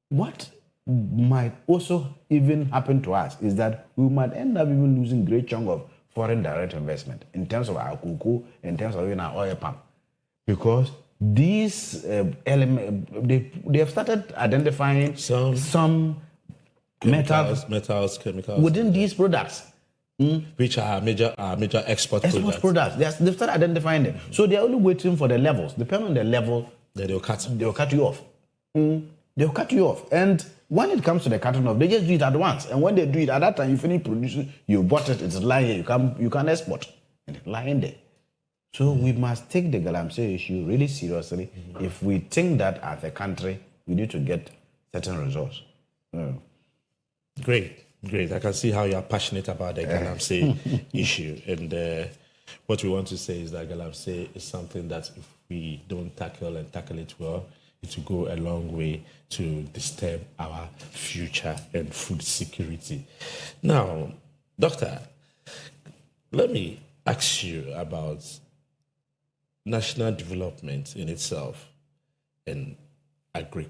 what might also even happen to us is that we might end up even losing great chunk of foreign direct investment in terms of our cocoa, in terms of even our oil palm. Because these elements, they have started identifying some metals, chemicals within these products. Which are major export products. They've started identifying them. So they're only waiting for the levels. Depending on the level, they'll cut you off. They'll cut you off. And when it comes to the cutting off, they just do it at once. And when they do it, at that time, you finish producing, you bought it, it's lying here. You can export. And it's lying there. So we must take the Galamsey issue really seriously. If we think that as a country, we need to get certain results. Great. I can see how you are passionate about the Galamsey issue. And what we want to say is that Galamsey is something that if we don't tackle it well, it will go a long way to disturb our future and food security. Now, Doctor, let me ask you about national development in itself and agric.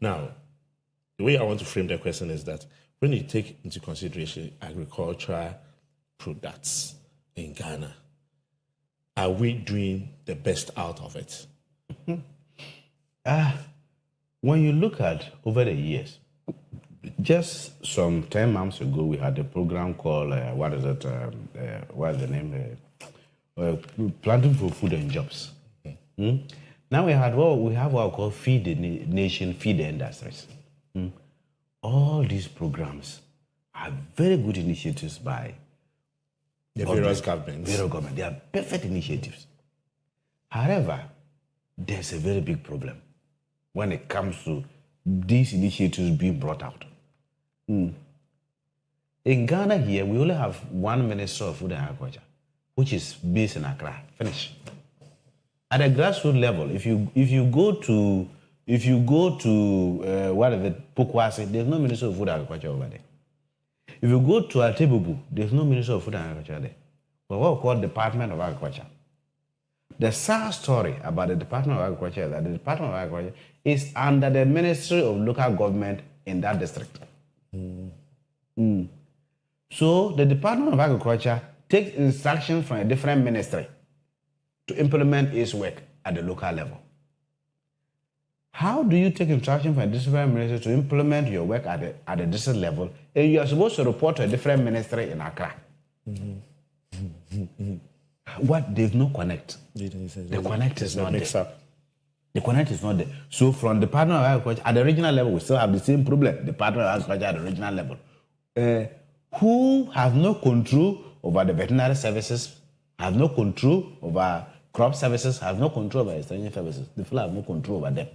Now, the way I want to frame the question is that when you take into consideration agricultural products in Ghana, are we doing the best out of it? When you look at over the years, just some 10 months ago, we had a program called, what is the name? Planting for Food and Jobs. Now we have what we call Feed the Nation, Feed the Industries. All these programs are very good initiatives by the various governments. They are perfect initiatives. However, there's a very big problem when it comes to these initiatives being brought out. In Ghana here, we only have one Minister of Food and Agriculture, which is based in Accra. Finish. At a grassroots level, if you go to Pokwase, there's no Minister of Food and Agriculture over there. If you go to Atebubu, there's no Minister of Food and Agriculture there. But what we call Department of Agriculture. The sad story about the Department of Agriculture is that the Department of Agriculture is under the Ministry of Local Government in that district. So the Department of Agriculture takes instructions from a different ministry to implement its work at the local level. How do you take instruction from a different ministry to implement your work at the district level, and you are supposed to report to a different ministry in Accra? What? There's no connect. The connect is not there. The connect is not there. So from the Department of Agriculture, at the regional level, we still have the same problem. The Department of Agriculture at the regional level. Who has no control over the veterinary services have no control over crop services, have no control over extension services. The people have no control over them.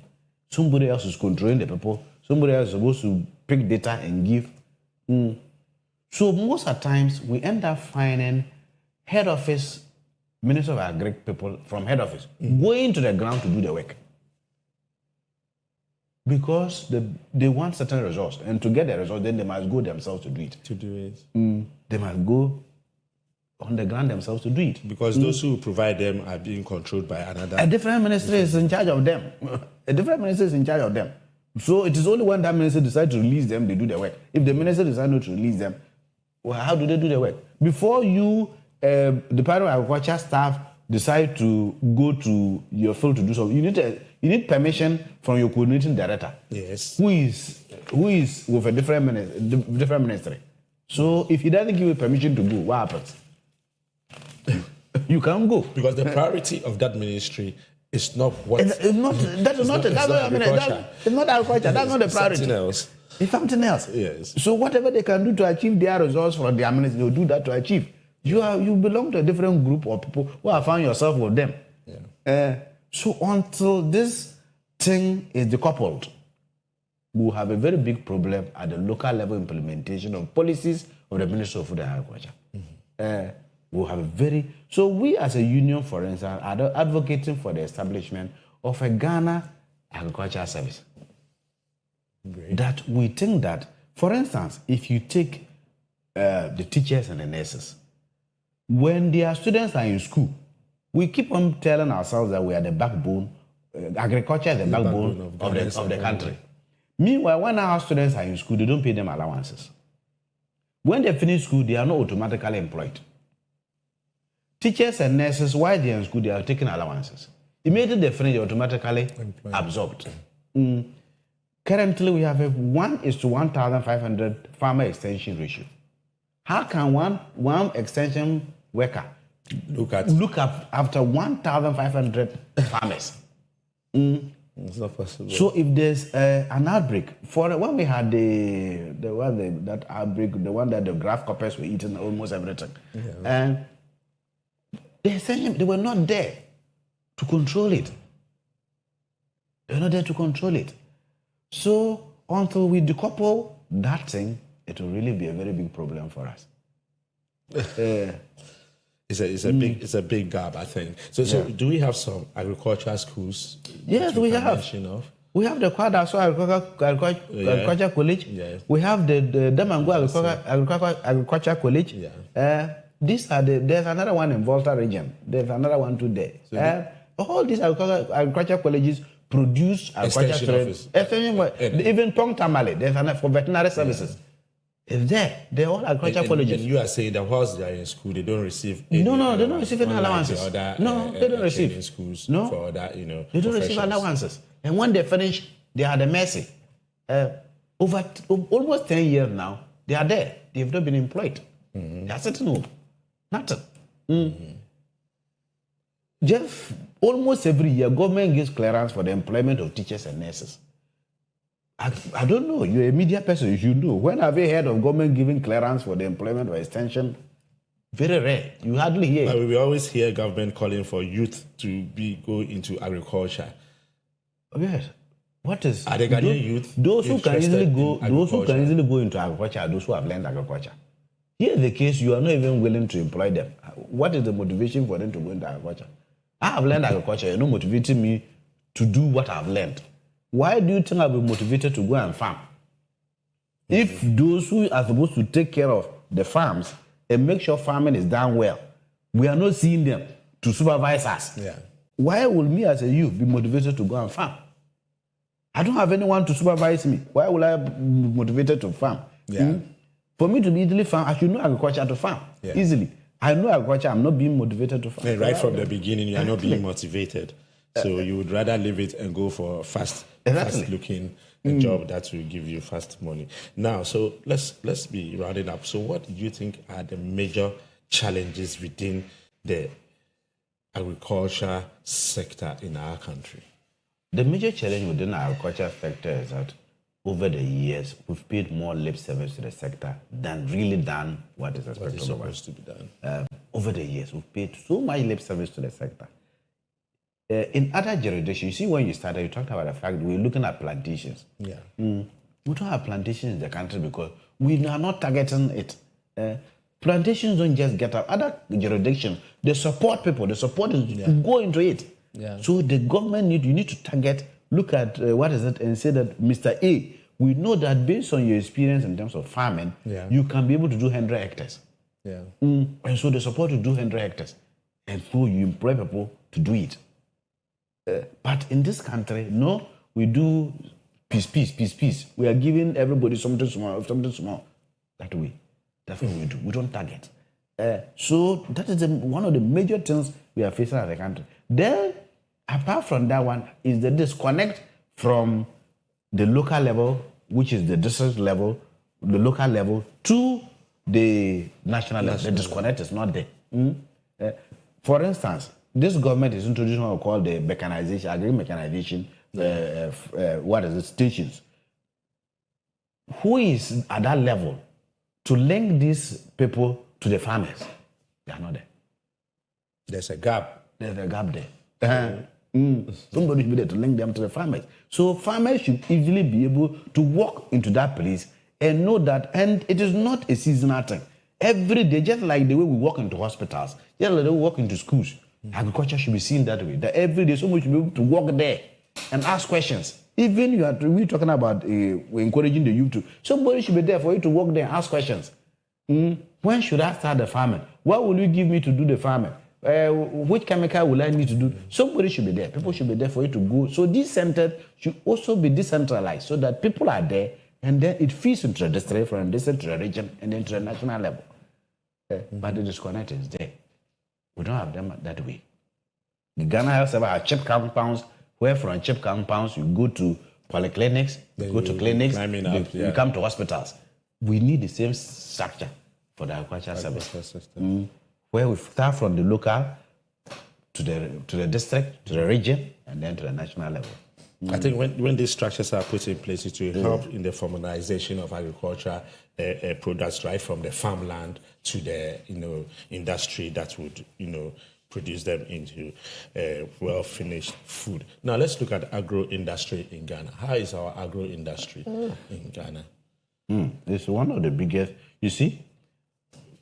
Somebody else is controlling the people. Somebody else is supposed to pick data and give. So most of the times, we end up finding head office, Minister of Agri people from head office going to the ground to do the work. Because they want certain results. And to get the results, then they must go themselves to do it. They must go on the ground themselves to do it. Because those who provide them are being controlled by another. A different ministry is in charge of them. A different ministry is in charge of them. So it is only when that minister decides to release them, they do the work. If the minister decides not to release them, well, how do they do the work? Before you, the Department of Agriculture staff, decide to go to your field to do something, you need permission from your coordinating director. Yes. Who is with a different ministry. So if he doesn't give you permission to go, what happens? You can't go. Because the priority of that ministry is not what. It's not agriculture. That's not the priority. Something else. It's something else. Yes. So whatever they can do to achieve their results from their ministry, they'll do that to achieve. You belong to a different group of people who have found yourself with them. Yeah. So until this thing is decoupled, we'll have a very big problem at the local level implementation of policies of the Ministry of Food and Agriculture. We'll have so we as a union, for instance, are advocating for the establishment of a Ghana Agricultural Service. Great. That we think that, for instance, if you take the teachers and the nurses, when their students are in school, we keep on telling ourselves that we are the backbone, agriculture is the backbone of the country. Meanwhile, when our students are in school, they don't pay them allowances. When they finish school, they are not automatically employed. Teachers and nurses, while they are in school, they are taking allowances. Immediately they finish, they are automatically absorbed. Currently, we have a 1:1,500 farmer extension ratio. How can one extension worker look after 1,500 farmers? It's not possible. So if there's an outbreak, when we had that outbreak, the one that the grasshoppers were eating almost everything, and they were not there to control it. They were not there to control it. So until we decouple that thing, it will really be a very big problem for us. It's a big gap, I think. So do we have some agricultural schools? Yes, we have. We have the Kwadaso Agriculture College. Yes. We have the Damango Agriculture College. Yeah. These are there's another one in Volta region. There's another one too there. So all these agriculture colleges produce agriculture even Pong Tamale, there's another for veterinary services. It's there. They're all agriculture colleges. And you are saying that whilst they are in school, they don't receive any they don't receive any allowances. They don't receive in schools no. for other, they don't receive allowances. And when they finish, they are at the mercy. Over almost 10 years now, they are there. They have not been employed. They are sitting home. Nothing. Jeff, almost every year, government gives clearance for the employment of teachers and nurses. I don't know. You're a media person. You should know. When have you heard of government giving clearance for the employment or extension? Very rare. You hardly hear. But we always hear government calling for youth to go into agriculture. Yes. What is? Are the Ghanaian youth those who can easily go? Those who can agriculture? easily go into agriculture are those who have learned agriculture. Here is the case. You are not even willing to employ them. What is the motivation for them to go into agriculture? I have learned agriculture. You're not motivating me to do what I've learned. Why do you think I'll be motivated to go and farm? If those who are supposed to take care of the farms and make sure farming is done well, we are not seeing them to supervise us. Yeah. Why will me as a youth be motivated to go and farm? I don't have anyone to supervise me. Why will I be motivated to farm? Yeah. For me to be easily farm, I should know agriculture to farm easily. I know agriculture, I'm not being motivated to farm. And right from the beginning, you are not being motivated. So you would rather leave it and go for a fast-looking job that will give you fast money. Now, so let's be rounding up. So what do you think are the major challenges within the agriculture sector in our country? The major challenge within the agriculture sector is that over the years, we've paid more lip service to the sector than really done what is supposed to be done. over the years. We've paid so much lip service to the sector. In other jurisdictions, you see, when you started, you talked about the fact we're looking at plantations. Yeah. We don't have plantations in the country because we are not targeting it. Plantations don't just get up. Other jurisdictions, they support people. The support is to go into it. Yeah. So the government you need to target, look at what is it, and say that Mr. A, we know that based on your experience in terms of farming, you can be able to do 100 hectares. Yeah. And so they support you to do 100 hectares. And so you employ people to do it. But in this country, no, we do peace. We are giving everybody something small. That way. That's what we do. We don't target. So that is one of the major things we are facing as a country. Then, apart from that one, is the disconnect from the local level, which is the district level, the local level, to the national level. The disconnect is not there. For instance, this government is introducing what we call the mechanization, agri-mechanization, stations. Who is at that level to link these people to the farmers? They are not there. There's a gap. There's a gap there. Somebody should be there to link them to the farmers. So farmers should easily be able to walk into that place and know that, and it is not a seasonal thing. Every day, just like the way we walk into hospitals, just like the way we walk into schools, agriculture should be seen that way. That every day, somebody should be able to walk there and ask questions. Even we're talking about we're encouraging the youth to, somebody should be there for you to walk there and ask questions. When should I start the farming? What will you give me to do the farming? Which chemical will I need to do? Somebody should be there. People should be there for you to go. So this center should also be decentralized so that people are there and then it feeds into the district, from the district to the region and then to the national level. But the disconnect is there. We don't have them that way. The Ghana Health Service have chip compounds, where from chip compounds you go to polyclinics, you go to clinics, you come to hospitals. We need the same structure for the agricultural service. Where we start from the local to the district, to the region, and then to the national level. I think when these structures are put in place, it will help in the formalization of agriculture products, right from the farmland to the industry that would produce them into well-finished food. Now let's look at agro-industry in Ghana. How is our agro-industry in Ghana? It's one of the biggest. You see,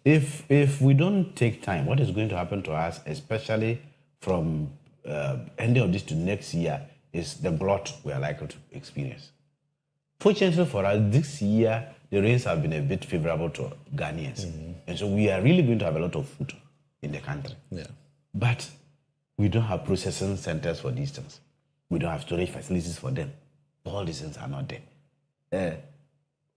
if we don't take time, what is going to happen to us, especially from ending of this to next year, is the glut we are likely to experience. Fortunately for us, this year, the rains have been a bit favorable to Ghanaians. And so we are really going to have a lot of food in the country. Yeah. But we don't have processing centers for these things. We don't have storage facilities for them. All these things are not there.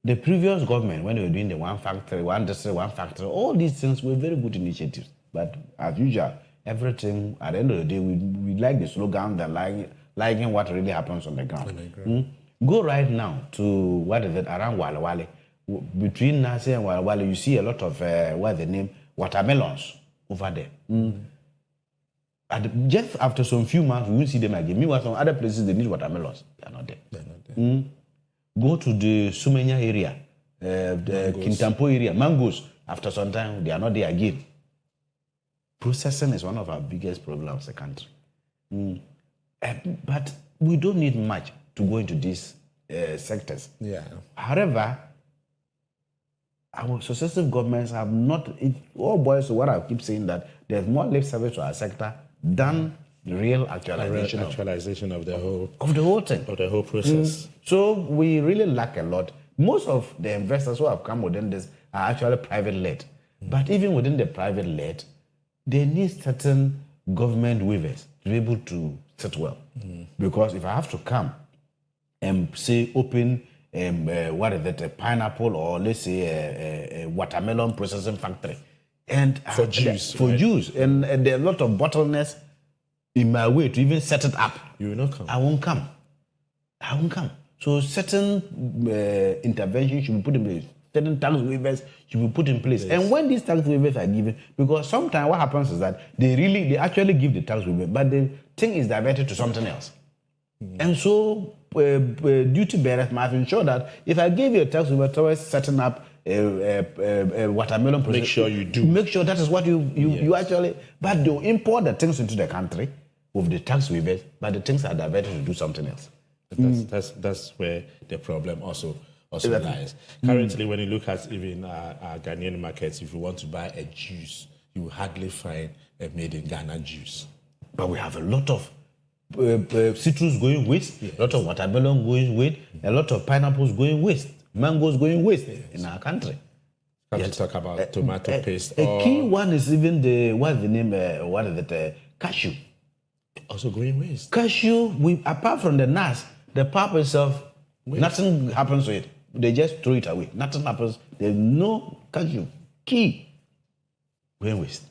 The previous government, when they were doing the one factory, one district, one factory, all these things were very good initiatives. But as usual, everything, at the end of the day, we like the slogan than liking what really happens on the ground. Go right now to, around Walawale. Between Nasi and Walawale, you see a lot of, watermelons over there. Just after some few months, we will see them again. Meanwhile, some other places, they need watermelons. They are not there. Go to the Sumenya area, the Kintampo area, mangoes. After some time, they are not there again. Processing is one of our biggest problems in the country. But we don't need much to go into these sectors. Yeah. However, our successive governments have not, it all boils to what I keep saying, that there's more lip service to our sector than the real actualization of the whole process. So we really lack a lot. Most of the investors who have come within this are actually private-led. But even within the private-led, they need certain government waivers to be able to sit well. Because if I have to come and say open a pineapple or let's say a watermelon processing factory, and for juice, and there are a lot of bottlenecks in my way to even set it up. You will not come. I won't come. So certain interventions should be put in place. Certain tax waivers should be put in place. Yes. And when these tax waivers are given, because sometimes what happens is that they actually give the tax waiver, but the thing is diverted to something else. And so duty bearers must ensure that if I give you a tax waiver towards setting up watermelon process. Make sure you do. Make sure that is what you actually. But they import the things into the country with the tax waivers, but the things are diverted to do something else. That's where the problem also lies. Currently, when you look at even our Ghanaian markets, if you want to buy a juice, you will hardly find a made in Ghana juice. But we have a lot of citrus going waste, a lot of watermelon going waste, a lot of pineapples going waste, mangoes going waste in our country. Come to talk about tomato paste. A key one is even cashew. Also going waste. Cashew, apart from the nuts, the pulp itself, nothing happens to it. They just throw it away. Nothing happens. There's no cashew. Key. Going waste.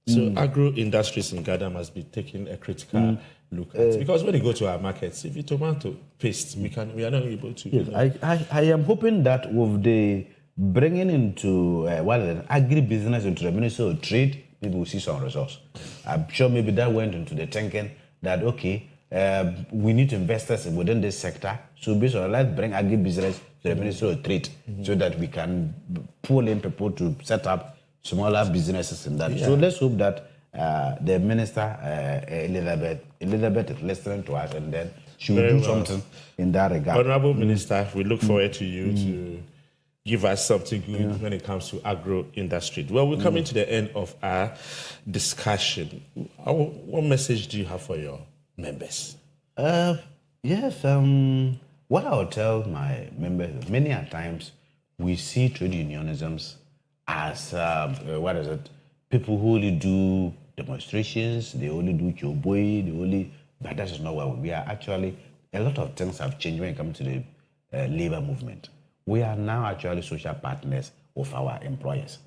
So agro industries in Ghana must be taking a critical look at, because when you go to our markets, if you tomato paste, we are not able to. Yes, I am hoping that with the bringing into agri-business into the Ministry of Trade, maybe we'll see some results. I'm sure maybe that went into the thinking that okay, we need investors within this sector. So based on let's bring agri-business to the Ministry of Trade so that we can pull in people to set up smaller businesses in that. Yeah. So let's hope that the minister, Elizabeth is listening to us, and then she will do something in that regard. Honorable Minister, we look forward to you to give us something good when it comes to agro industry. Well, we're coming to the end of our discussion. What message do you have for your members? Yes, what I will tell my members, many a times we see trade unionisms as people who only do demonstrations, they only do choboi, but that is not what we are. Actually, a lot of things have changed when it comes to the labor movement. We are now actually social partners of our employers.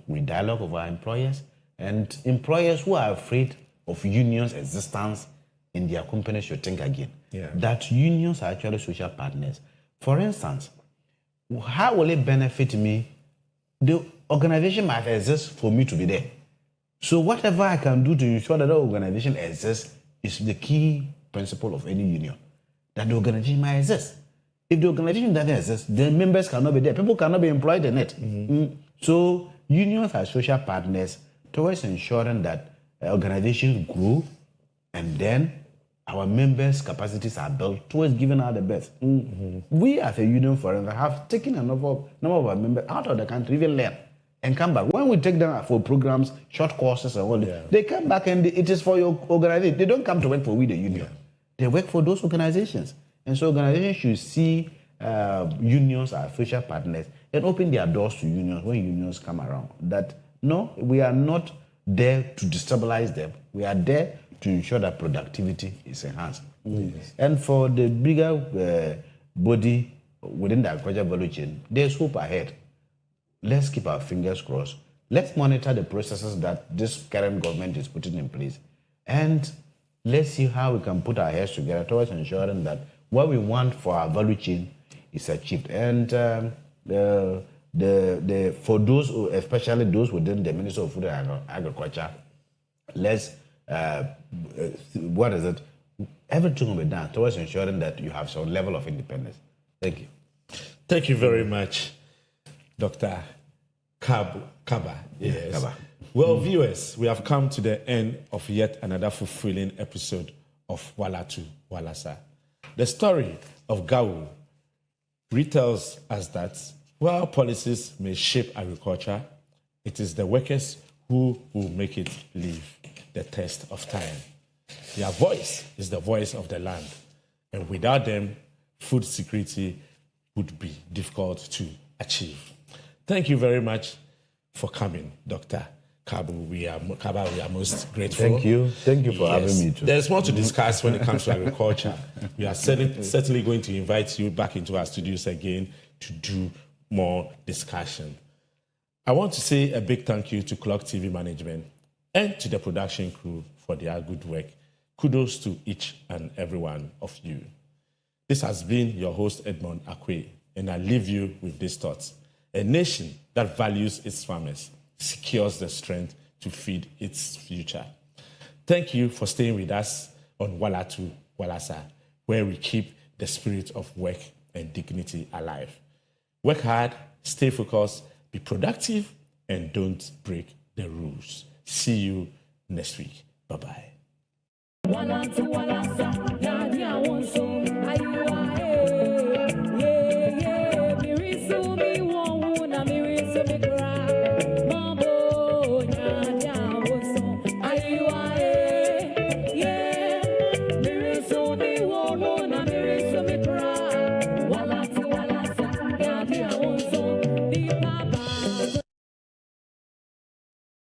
We dialogue with our employers, and employers who are afraid of unions' existence in their companies should think again. That unions are actually social partners. For instance, how will it benefit me? The organization might exist for me to be there. So whatever I can do to ensure that the organization exists is the key principle of any union. That the organization might exist. If the organization doesn't exist, the members cannot be there. People cannot be employed in it. So unions are social partners towards ensuring that organizations grow, and then our members' capacities are built towards giving out the best. We as a union, for instance, have taken a number of our members out of the country, even learn, and come back. When we take them for programs, short courses and all that, they come back and it is for your organization. They don't come to work for we, the union. They work for those organizations. And so organizations should see unions as social partners and open their doors to unions when unions come around. That, no, we are not there to destabilize them. We are there to ensure that productivity is enhanced. And for the bigger body within the agriculture value chain, there's hope ahead. Let's keep our fingers crossed. Let's monitor the processes that this current government is putting in place. And let's see how we can put our heads together towards ensuring that what we want for our value chain is achieved. And for those, especially those within the Ministry of Food and Agriculture, let's everything will be done towards ensuring that you have some level of independence. Thank you. Thank you very much, Dr. Kaba. Yes. Kaba. Well, viewers, we have come to the end of yet another fulfilling episode of Walatu, Walasa. The story of Gawu retells us that while policies may shape agriculture, it is the workers who will make it live the test of time. Their voice is the voice of the land, and without them, food security would be difficult to achieve. Thank you very much for coming, Dr. Kaba. We are most grateful. Thank you for having me too. There's more to discuss when it comes to agriculture. We are certainly going to invite you back into our studios again to do more discussion. I want to say a big thank you to Clock TV management and to the production crew for their good work. Kudos to each and every one of you. This has been your host, Edmond Akwe, and I leave you with these thoughts. A nation that values its farmers secures the strength to feed its future. Thank you for staying with us on Walatu, Walasa, where we keep the spirit of work and dignity alive. Work hard, Stay focused, be productive, and don't break the rules. See you next week. Bye-bye. Walatu, Walasa, Yadi, I want some. Mirisu, me, won't, Mirisu, me, cry. Mambo, Yadi, I want some. Mirisu, me, won't, Mirisu, me, cry. Walatu, Walasa, Yadi, I want some.